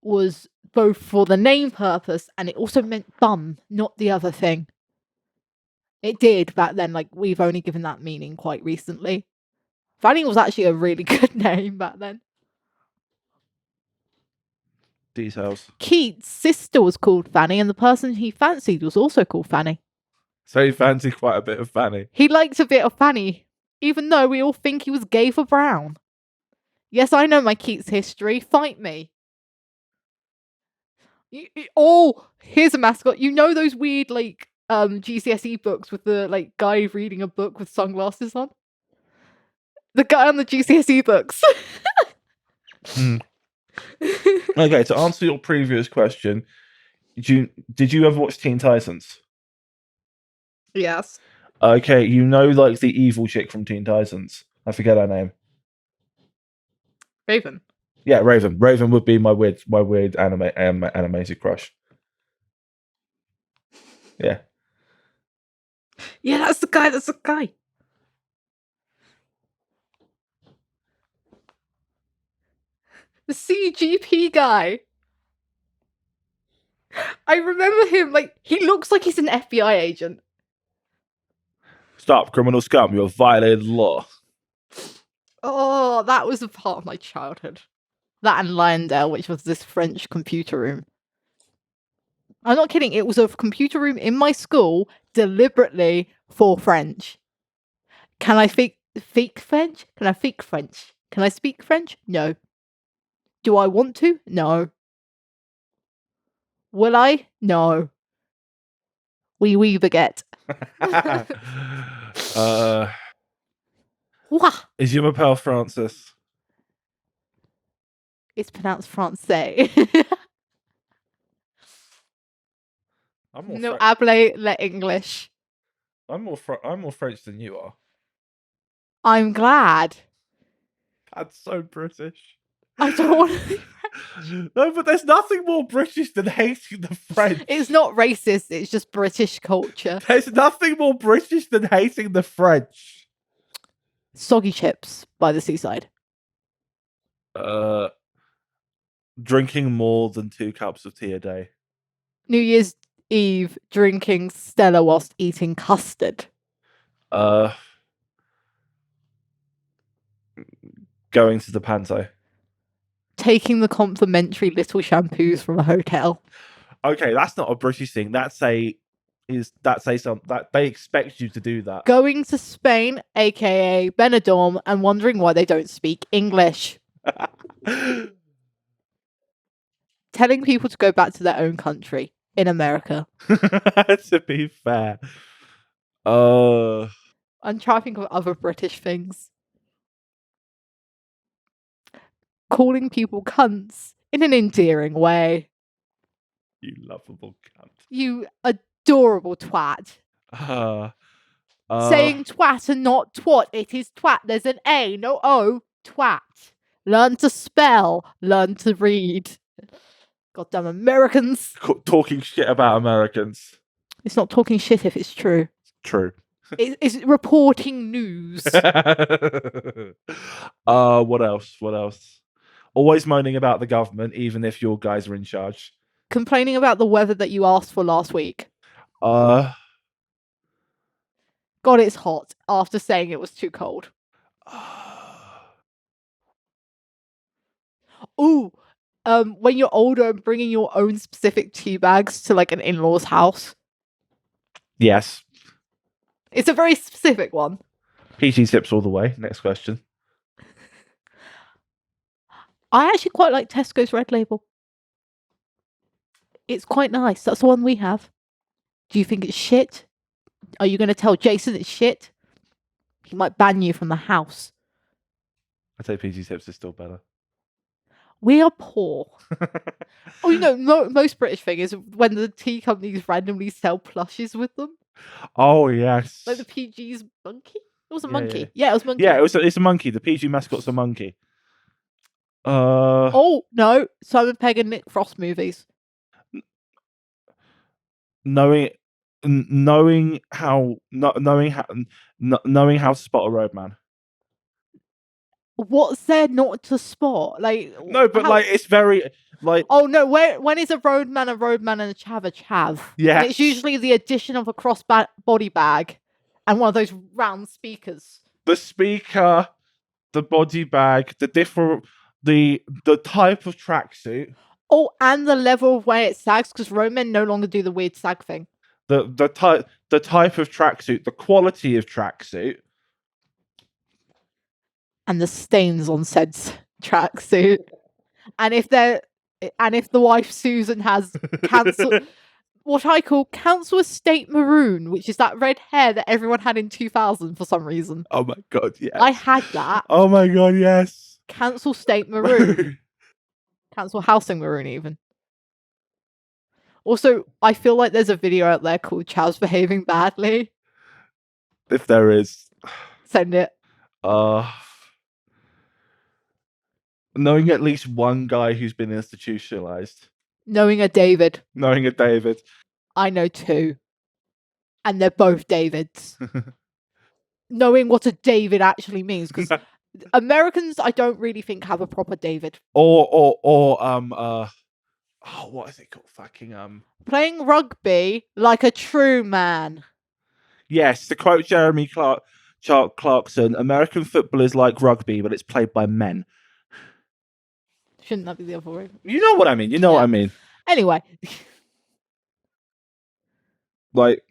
was both for the name purpose and it also meant bum, not the other thing. It did back then, like, we've only given that meaning quite recently. Fanny was actually a really good name back then. Details. Keith's sister was called Fanny and the person he fancied was also called Fanny. So he fancied quite a bit of Fanny. He liked a bit of Fanny, even though we all think he was gay for Brown. Yes, I know my Keats history. Fight me. Oh, here's a mascot. You know those weird, like, GCSE books with the, like, guy reading a book with sunglasses on? The guy on the GCSE books. Okay, to answer your previous question, did you ever watch Teen Titans? Yes. Okay, you know, like, the evil chick from Teen Titans. I forget her name. Raven. Yeah, Raven. Raven would be my weird animated crush. Yeah. Yeah, that's the guy. That's the guy. The CGP guy. I remember him, like, he looks like he's an FBI agent. Stop, criminal scum. You have violated the law. Oh, that was a part of my childhood. That and Lyondale, which was this French computer room. I'm not kidding. It was a computer room in my school deliberately for French. Can I speak French? Can I speak French? Can I speak French? No. Do I want to? No. Will I? No. Oui, baguette. Is your pal Francis? It's pronounced Francais. No, hable l'English. I'm more French than you are. I'm glad. That's so British. I don't want to be French. No, but there's nothing more British than hating the French. It's not racist, it's just British culture. There's nothing more British than hating the French. Soggy chips by the seaside. Drinking more than 2 cups of tea a day. New Year's Eve, drinking Stella whilst eating custard. Going to the panto. Taking the complimentary little shampoos from a hotel. Okay, that's not a British thing. That they expect you to do that. Going to Spain, aka Benidorm, and wondering why they don't speak English. Telling people to go back to their own country in America. To be fair. I'm trying to think of other British things. Calling people cunts in an endearing way. You lovable cunt. You adorable twat. Saying twat and not twat. It is twat. There's an A, no O. Twat. Learn to spell. Learn to read. Goddamn Americans. Talking shit about Americans. It's not talking shit if it's true. True. It's reporting news. What else? Always moaning about the government, even if your guys are in charge. Complaining about the weather that you asked for last week. God, it's hot after saying it was too cold. Ooh, when you're older and bringing your own specific tea bags to like an in-law's house. Yes. It's a very specific one. PG tips all the way. Next question. I actually quite like Tesco's Red Label. It's quite nice. That's the one we have. Do you think it's shit? Are you going to tell Jason it's shit? He might ban you from the house. I'd say PG tips is still better. We are poor. Oh, you know, most British thing is when the tea companies randomly sell plushes with them. Oh, yes. Like the PG's monkey? It was a Yeah, monkey. Yeah, it was a monkey. Yeah, it's a monkey. The PG mascot's a monkey. Oh, no. Simon Pegg and Nick Frost movies. Knowing how to spot a roadman. What's there not to spot? Like No, but like it's very like. Oh no! When is a roadman and a chav? Yeah, it's usually the addition of a cross-body bag and one of those round speakers. The speaker, the body bag, the type of tracksuit. Oh, and the level of where it sags, because roadmen no longer do the weird sag thing. The type of tracksuit, the quality of tracksuit. And the stains on said tracksuit. And if the wife Susan has cancer, what I call council estate maroon, which is that red hair that everyone had in 2000 for some reason. Oh my god, yes. I had that. Oh my god, yes. Council state maroon. Council housing maroon even. Also, I feel like there's a video out there called Chav's Behaving Badly. If there is. Send it. Knowing at least one guy who's been institutionalized. Knowing a David. Knowing a David. I know two. And they're both Davids. Knowing what a David actually means. Because Americans, I don't really think have a proper David. Or what is it called? Fucking playing rugby like a true man. Yes, to quote Jeremy Clarkson, American football is like rugby, but it's played by men. Shouldn't that be the other way? You know what I mean. What I mean. Anyway. Like,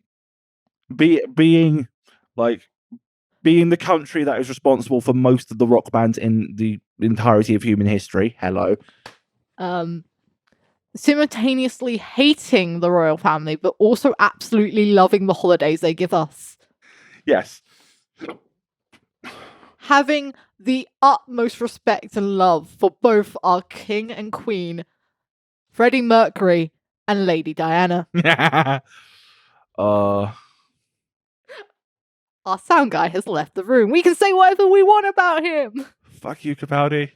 being the country that is responsible for most of the rock bands in the entirety of human history. Hello. Simultaneously hating the royal family, but also absolutely loving the holidays they give us. Yes. Having the utmost respect and love for both our king and queen, Freddie Mercury and Lady Diana. Our sound guy has left the room. We can say whatever we want about him. Fuck you, Capaldi.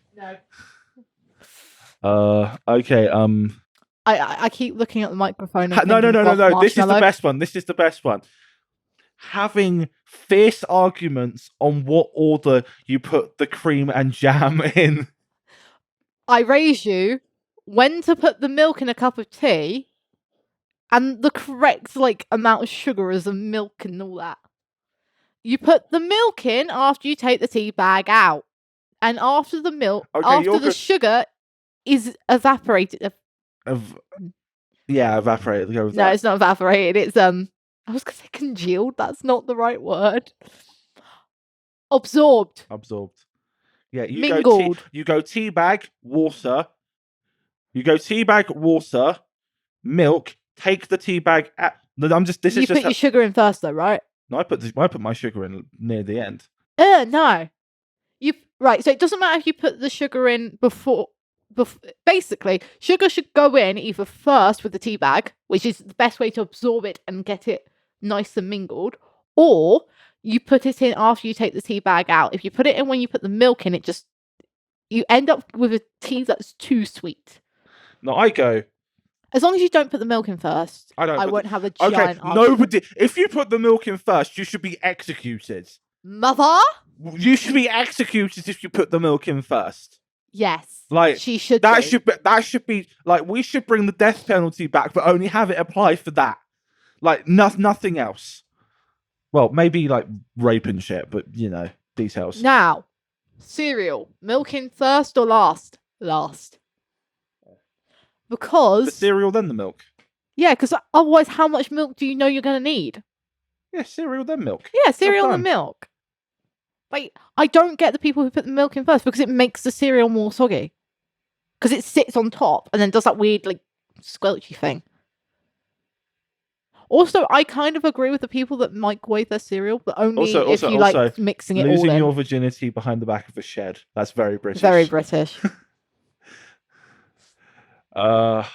No. Okay. I keep looking at the microphone. And No. This is the best one. This is the best one. Having fierce arguments on what order you put the cream and jam in. I raise you when to put the milk in a cup of tea and the correct amount of sugar as a milk and all that. You put the milk in after you take the tea bag out. And after the milk, after the sugar is evaporated. Evaporated. Go with no, that. It's not evaporated. It's I was gonna say congealed. That's not the right word. Absorbed. Yeah, mingled. You go tea bag, water. You go tea bag, water, milk. Take the tea bag. You put your sugar in first, though, right? No, I put my sugar in near the end. No. Right. So it doesn't matter if you put the sugar in before. Basically, sugar should go in either first with the tea bag, which is the best way to absorb it and get it nice and mingled, or you put it in after you take the tea bag out. If you put it in when you put the milk in, you end up with a tea that's too sweet. No, I go. As long as you don't put the milk in first, I won't have a giant argument. If you put the milk in first, you should be executed. Mother? You should be executed if you put the milk in first. Yes. She should. That should be we should bring the death penalty back, but only have it apply for that. Nothing else. Well, maybe rape and shit, but details. Now, cereal, milk in first or last? Last. Because The cereal, then the milk. Yeah, because otherwise, how much milk do you know you're going to need? Yeah, cereal, then milk. Yeah, cereal and milk. Like, I don't get the people who put the milk in first because it makes the cereal more soggy. Because it sits on top and then does that weird, like, squelchy thing. Also, I kind of agree with the people that microwave their cereal, but only if you like mixing it all in. Losing your virginity behind the back of a shed. That's very British. Very British.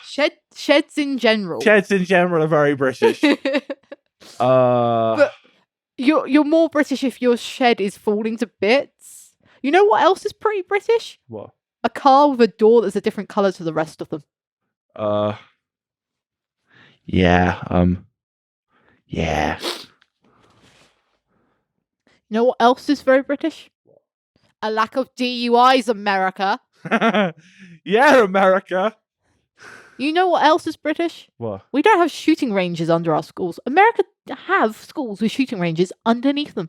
Sheds in general. Sheds in general are very British. But you're more British if your shed is falling to bits. You know what else is pretty British? What? A car with a door that's a different colour to the rest of them. Yeah. Yeah. You know what else is very British? A lack of DUIs, America. Yeah, America. You know what else is British? What? We don't have shooting ranges under our schools. America have schools with shooting ranges underneath them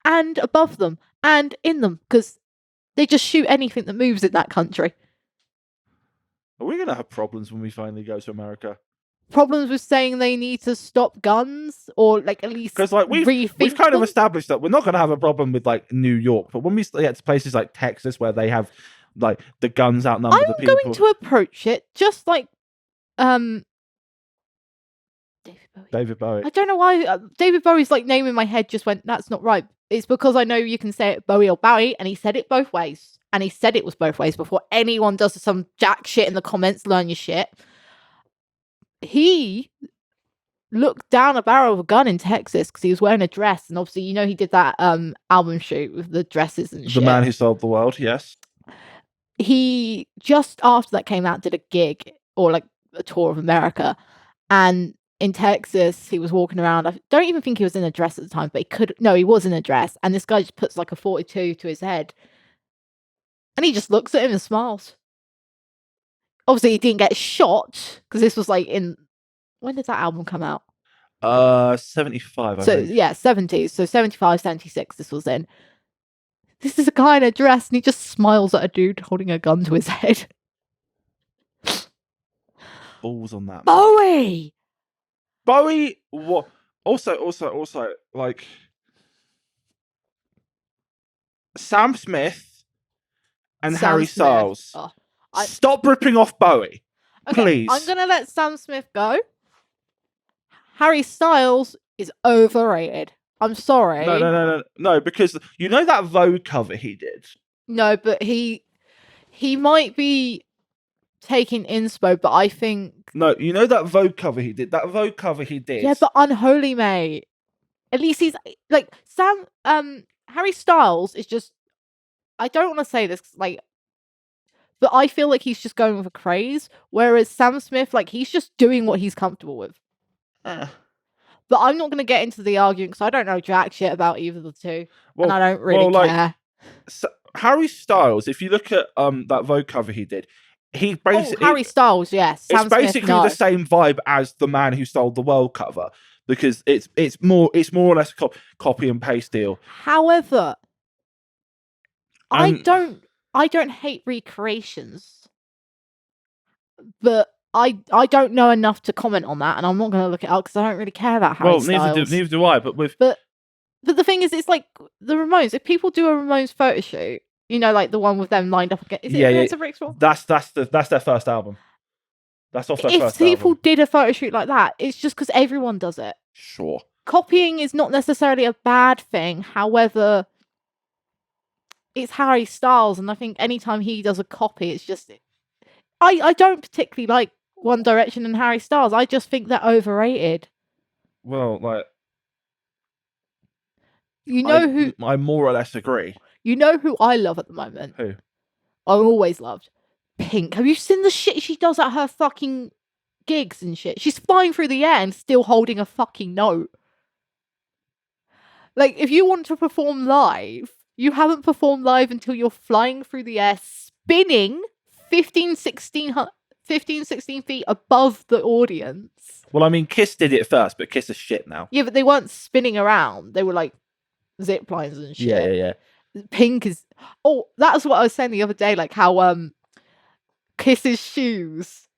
and above them and in them because they just shoot anything that moves in that country. Are we going to have problems when we finally go to America? Problems with saying they need to stop guns or like at least because like we've kind of established that we're not going to have a problem with like New York, but when we get to places like Texas where they have like the guns outnumber the people, I'm going to approach it just like David Bowie. I don't know why David Bowie's like name in my head just went, that's not right. It's because I know you can say it Bowie or Bowie, and he said it both ways. And he said it was both ways before anyone does some jack shit in the comments, learn your shit. He looked down a barrel of a gun in Texas because he was wearing a dress. And obviously, you know, he did that album shoot with the dresses and shit. The Man Who Sold the World, yes. He, just after that came out, did a gig or like a tour of America. And in Texas, he was walking around. I don't even think he was in a dress at the time, but he was in a dress. And this guy just puts like a 42 to his head. And he just looks at him and smiles. Obviously, he didn't get shot because this was like when did that album come out? 75. So yeah, 70s. So 75, 76. This was in. This is a guy in a dress, and he just smiles at a dude holding a gun to his head. Balls on that. Bowie. What? Also, like Sam Smith and Harry Styles. Stop ripping off Bowie, please. I'm gonna let Sam Smith go. Harry Styles is overrated. I'm sorry. No, because you know that Vogue cover he did? No, but he might be taking inspo, but I think... No, you know that Vogue cover he did? That Vogue cover he did. Yeah, but unholy, mate. At least he's... Like, Harry Styles is just... I don't want to say this, like... But I feel like he's just going with a craze, whereas Sam Smith, like, he's just doing what he's comfortable with. But I'm not going to get into the argument because I don't know jack shit about either of the two. And I don't really care. So Harry Styles, if you look at that Vogue cover he did, he basically... Harry Styles, yes. Sam it's basically Smith, no. the same vibe as the Man Who Sold the World cover because it's more or less a copy and paste deal. However, I don't hate recreations, but I don't know enough to comment on that, and I'm not going to look it up because I don't really care about Harry Styles. Neither do I. But the thing is, it's like the Ramones. If people do a Ramones photo shoot, you know, like the one with them lined up again. It's a Rick's Roll? That's their first album. That's off their first album. If people did a photo shoot like that, it's just because everyone does it. Sure. Copying is not necessarily a bad thing. However, it's Harry Styles, and I think anytime he does a copy, it's just... I don't particularly like One Direction and Harry Styles. I just think they're overrated. Well, like... You know who... I more or less agree. You know who I love at the moment? Who? I've always loved. Pink. Have you seen the shit she does at her fucking gigs and shit? She's flying through the air and still holding a fucking note. Like, if you want to perform live, you haven't performed live until you're flying through the air, spinning 15, 16 feet above the audience. Well, I mean, Kiss did it first, but Kiss is shit now. Yeah, but they weren't spinning around. They were like zip lines and shit. Yeah. Pink is... Oh, that's what I was saying the other day, like how Kiss's shoes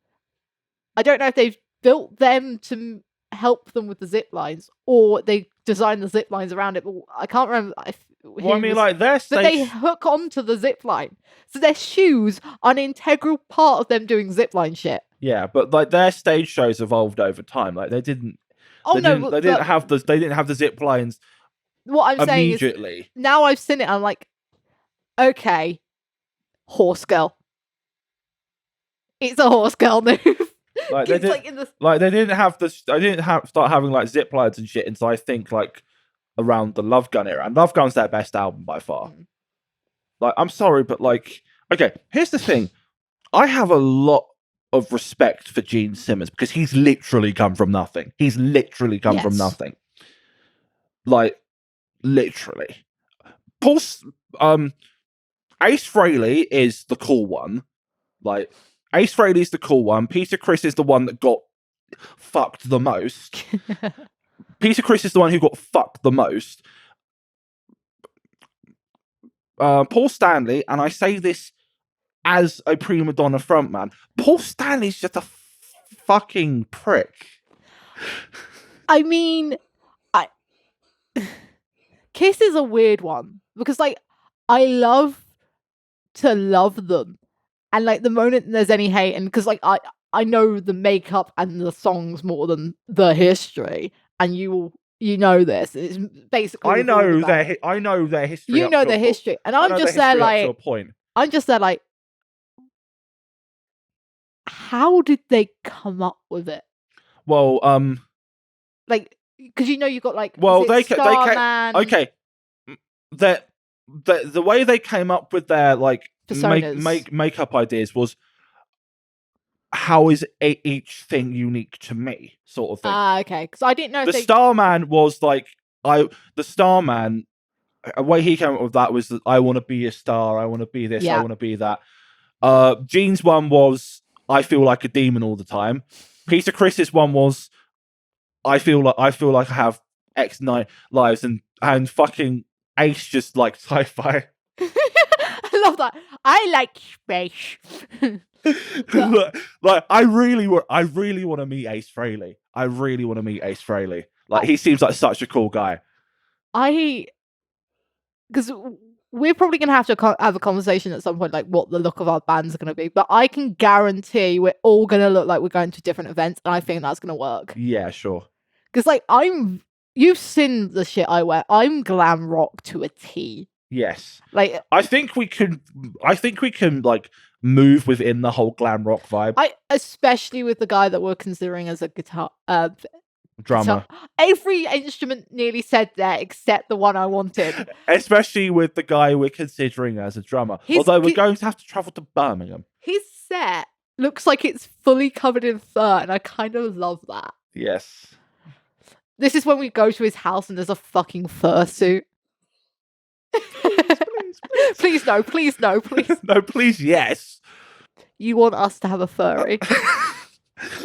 I don't know if they've built them to help them with the zip lines, or they designed the zip lines around it. But I can't remember. Well, I mean, like their but they hook onto the zip line, so their shoes are an integral part of them doing zip line shit. Yeah, but like their stage shows evolved over time. Like they didn't. Oh they didn't have the zip lines. What I'm saying is, now I've seen it, I'm like, okay, horse girl. It's a horse girl move. Like they didn't start having like zip lines and shit until I think like around the Love Gun era, and Love Gun's their best album by far. Like, I'm sorry, but like, okay, here's the thing: I have a lot of respect for Gene Simmons because he's literally come from nothing. He's literally come from nothing. Like, literally. Ace Frehley is the cool one. Like, Ace Frehley's the cool one. Peter Criss is the one that got fucked the most. Peter Criss is the one who got fucked the most. Paul Stanley, and I say this as a prima donna frontman, Paul Stanley's just a fucking prick. I mean, Kiss is a weird one because, like, I love to love them, and like the moment there's any hate, and because like I know the makeup and the songs more than the history, and you know this. It's basically I know their history. You know their history, and I'm just there like, I'm just there like, how did they come up with it? Well, like, because you know you've got like, okay, the way they came up with their like makeup ideas was, how is each thing unique to me, sort of thing. Okay, because I didn't know the Starman was like the Starman. The way he came up with that was that I want to be a star, I want to be this, I want to be that. Gene's one was I feel like a demon all the time. Peter Criss's one was I feel like I have X lives, and fucking Ace just like sci-fi. I love that. I like space. Like I really want to meet Ace Frehley. I really want to meet Ace Frehley. Like he seems like such a cool guy. Because we're probably gonna have to have a conversation at some point, like what the look of our bands are gonna be. But I can guarantee we're all gonna look like we're going to different events, and I think that's gonna work. Yeah, sure. Because like you've seen the shit I wear. I'm glam rock to a T. Yes. Like I think we can like move within the whole glam rock vibe. Especially with the guy that we're considering as a guitar drummer. Every instrument nearly said that except the one I wanted. Especially with the guy we're considering as a drummer. Although we're going to have to travel to Birmingham. His set looks like it's fully covered in fur, and I kind of love that. Yes. This is when we go to his house and there's a fucking fursuit. Please no, please no, please. No, please, yes. You want us to have a furry?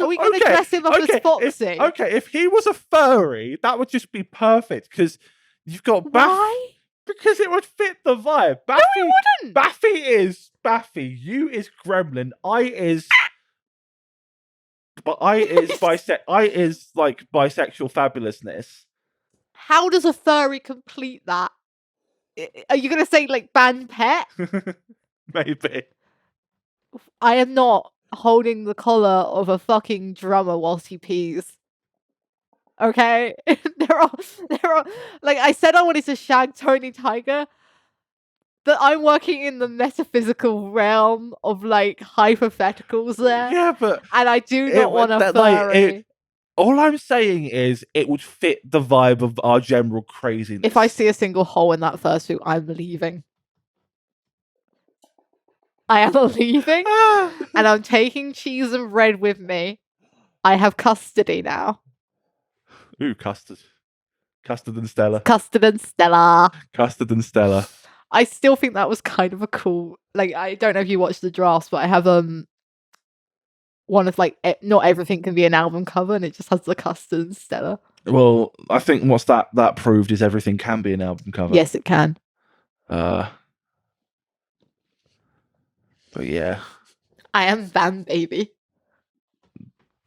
Are we going to dress him up as Foxy? If he was a furry, that would just be perfect, because you've got Why? Because it would fit the vibe. No, it wouldn't. Baffy, you is Gremlin, I is like bisexual fabulousness. How does a furry complete that? Are you going to say like band pet? Maybe. I am not holding the collar of a fucking drummer whilst he pees. Okay? there are like I said I wanted to shag Tony Tiger, but I'm working in the metaphysical realm of like hypotheticals there. Yeah, but and I do not want a furry. All I'm saying is it would fit the vibe of our general craziness. If I see a single hole in that fursuit, I'm leaving. I am leaving, and I'm taking cheese and bread with me. I have custody now. Ooh, custard. Custard and Stella. Custard and Stella. Custard and Stella. I still think that was kind of a cool... Like, I don't know if you watched the drafts, but I have one of like not everything can be an album cover, and it just has the Custard and Stella. Well, I think what's that proved is everything can be an album cover. Yes, it can. But yeah, I am Van Baby.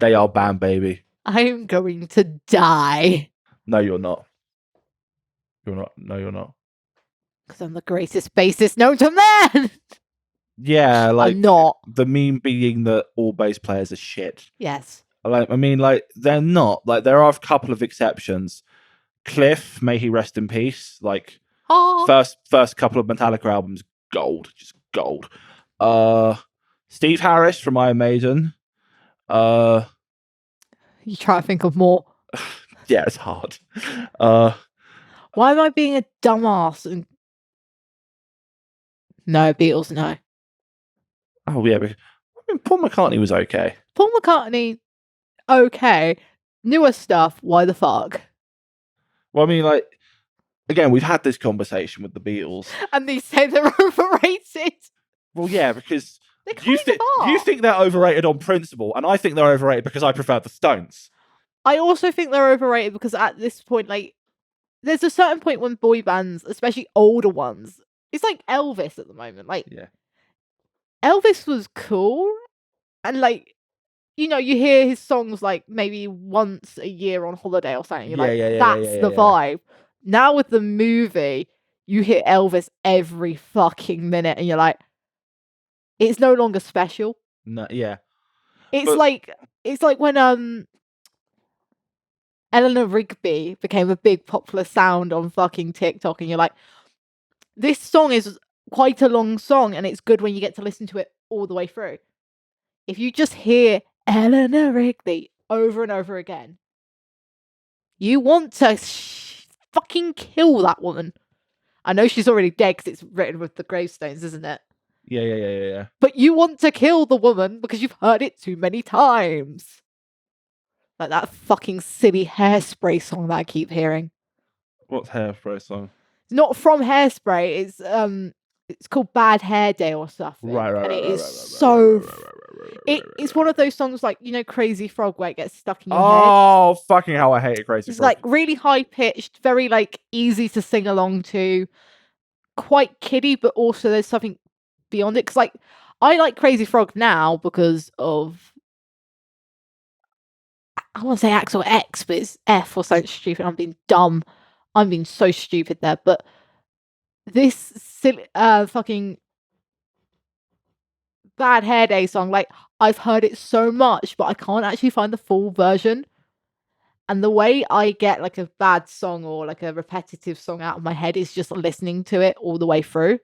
They are banned, baby. I'm going to die. No, you're not. You're not. No, you're not. Because I'm the greatest bassist known to man. Yeah, like I'm not. The meme being that all bass players are shit. Yes. Like, I mean, like they're not. Like there are a couple of exceptions. Cliff, may he rest in peace. Like first couple of Metallica albums, gold, just gold. Steve Harris from Iron Maiden. You try to think of more. Yeah, it's hard. Why am I being a dumbass? And no, Beatles, no. Oh yeah, I mean, Paul McCartney was okay. Paul McCartney, okay. Newer stuff, why the fuck? Well, I mean, like, again, we've had this conversation with the Beatles. And they say they're overrated. Well, yeah, because they kind of are. You think they're overrated on principle, and I think they're overrated because I prefer the Stones. I also think they're overrated because at this point, like, there's a certain point when boy bands, especially older ones, it's like Elvis at the moment. Like, yeah. Elvis was cool, and like, you know, you hear his songs like maybe once a year on holiday or something. You're that's the vibe. Now with the movie, you hear Elvis every fucking minute, and you're like, it's no longer special. No, yeah. It's like when Eleanor Rigby became a big popular sound on fucking TikTok, and you're like, this song is quite a long song, and it's good when you get to listen to it all the way through. If you just hear Eleanor Rigby over and over again, you want to fucking kill that woman. I know she's already dead because it's written with the gravestones, isn't it? Yeah. But you want to kill the woman because you've heard it too many times. Like that fucking silly Hairspray song that I keep hearing. What's Hairspray song? It's not from Hairspray. It's called Bad Hair Day or something. Right. And it is so. It's one of those songs like, you know, Crazy Frog where it gets stuck in your head. Oh, fucking hell, I hate Crazy Frog. It's like really high pitched, very like easy to sing along to, quite kiddie, but also there's something beyond it. Because like I like Crazy Frog now because of. I want to say Axel X, but it's F or something stupid. I'm being dumb. I'm being so stupid there. But this silly, fucking Bad Hair Day song, like, I've heard it so much, but I can't actually find the full version. And the way I get like a bad song or like a repetitive song out of my head is just listening to it all the way through.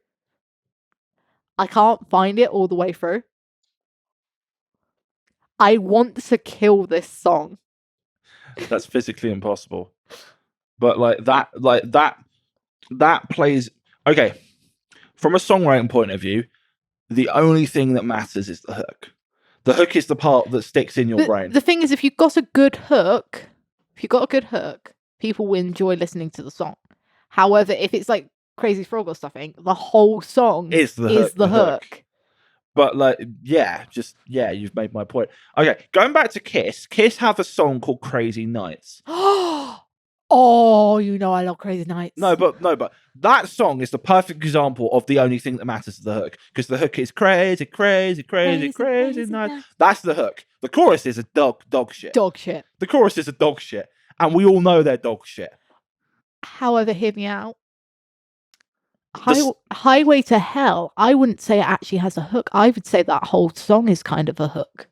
I can't find it all the way through. I want to kill this song. That's physically impossible. But that plays okay. From a songwriting point of view, the only thing that matters is the hook. The hook is the part that sticks in your brain. The thing is, if you've got a good hook, people will enjoy listening to the song. However, if it's like Crazy Frog or something, the whole song is the hook. But like, you've made my point. Okay, going back to Kiss. Kiss have a song called Crazy Nights. Oh, you know I love Crazy Nights. No, but that song is the perfect example of the only thing that matters is the hook. Because the hook is crazy, crazy, crazy, crazy nights. That's the hook. The chorus is a dog shit. Dog shit. The chorus is a dog shit. And we all know they're dog shit. However, hear me out. Highway to Hell, I wouldn't say it actually has a hook. I would say that whole song is kind of a hook.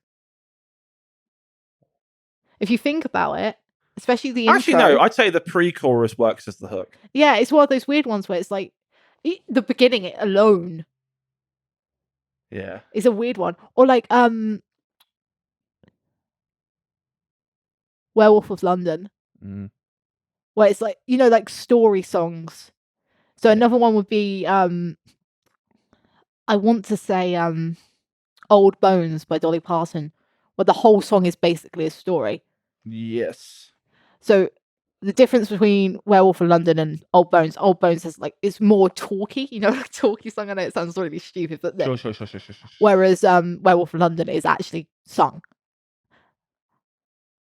If you think about it, especially the intro. Actually, no, I'd say the pre-chorus works as the hook. Yeah, it's one of those weird ones where it's like, the beginning alone. Yeah. Is a weird one. Or like, Werewolf of London. Mm. Where it's like, you know, like story songs. So another one would be, I want to say, Old Bones by Dolly Parton, where the whole song is basically a story. Yes. So the difference between Werewolf of London and Old Bones has like, it's more talky, you know, like talky song. I know it sounds really stupid, but sure. Whereas Werewolf of London is actually sung.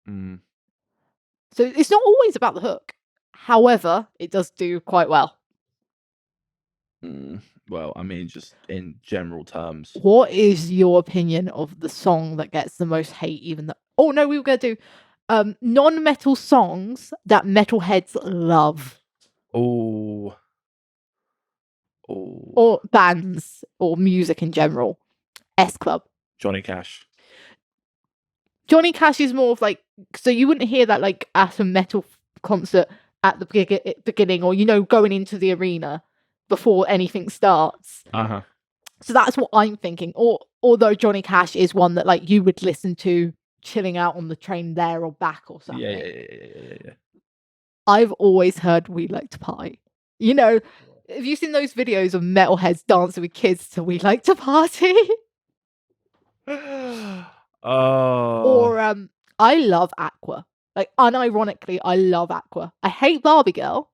Mm. So it's not always about the hook. However, it does do quite well. Well, I mean, just in general terms. What is your opinion of the song that gets the most hate, Oh no, we were gonna do non-metal songs that metalheads love. Oh. Or bands or music in general. S Club. Johnny Cash. Johnny Cash is more of like, so you wouldn't hear that like at a metal concert at the beginning or, going into the arena before anything starts. Uh-huh. So that's what I'm thinking. Although Johnny Cash is one that like you would listen to chilling out on the train there or back or something. Yeah. I've always heard We Like to Party. Have you seen those videos of metalheads dancing with kids to We Like to Party? Or I love Aqua. Like, unironically, I love Aqua. I hate Barbie Girl.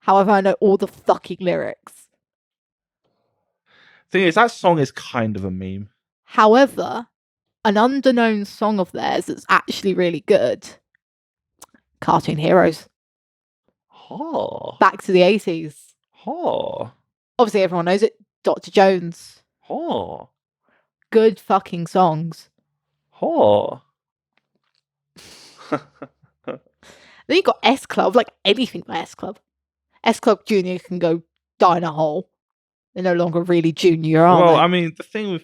However, I know all the fucking lyrics. Thing is, that song is kind of a meme. However, an underknown song of theirs that's actually really good. Cartoon Heroes. Oh. Back to the 80s. Oh. Obviously, everyone knows it. Dr. Jones. Oh. Good fucking songs. Oh. Then you got S Club, like anything by S Club. S Club Junior can go die in a hole. They're no longer really junior, are Well, they? I mean, the thing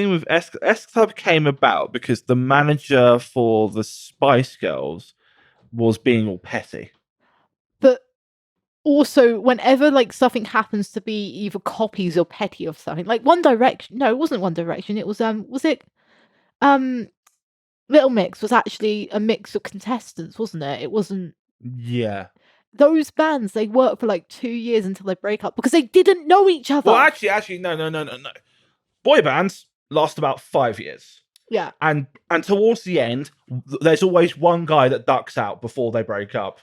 with S Club came about because the manager for the Spice Girls was being all petty. But also, whenever like something happens to be either copies or petty of something, like One Direction. No, it wasn't One Direction. It was Little Mix was actually a mix of contestants, wasn't it? It wasn't. Yeah. Those bands, they work for like 2 years until they break up because they didn't know each other. Well, actually, no. Boy bands last about 5 years. Yeah. And towards the end, there's always one guy that ducks out before they break up.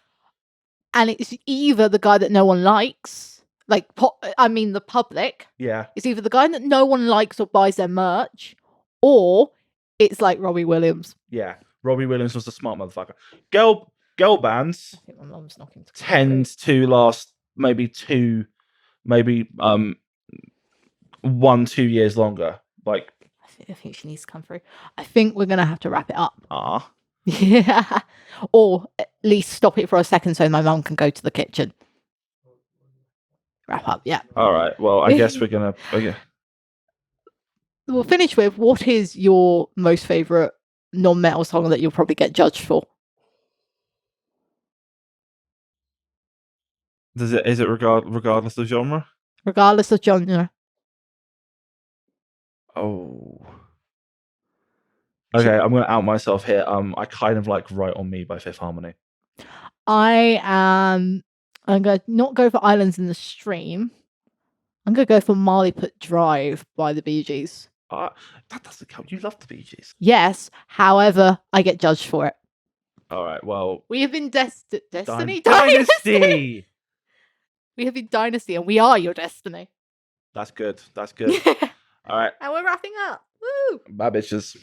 And it's either the guy that no one likes, the public. Yeah. It's either the guy that no one likes or buys their merch, or it's like Robbie Williams. Yeah. Robbie Williams was a smart motherfucker. Girl bands I think my mum's knocking tend to last maybe 1-2 years longer. Like, I think she needs to come through. I think we're gonna have to wrap it up. Yeah. Or at least stop it for a second so my mum can go to the kitchen. Wrap up, yeah. All right. Well, I guess we're gonna. Okay. We'll finish with, what is your most favourite non-metal song that you'll probably get judged for? Is it regardless of genre? Regardless of genre. Oh. Okay, I'm gonna out myself here. I kind of like "Right on Me" by Fifth Harmony. I'm gonna not go for Islands in the Stream. I'm gonna go for Marley Put Drive by the Bee Gees. That doesn't count. You love the Bee Gees. Yes, however, I get judged for it. All right. Well, we have been Destiny. Dynasty. We have been Dynasty, and we are your destiny. That's good. All right. And we're wrapping up. Woo! Bye, bitches.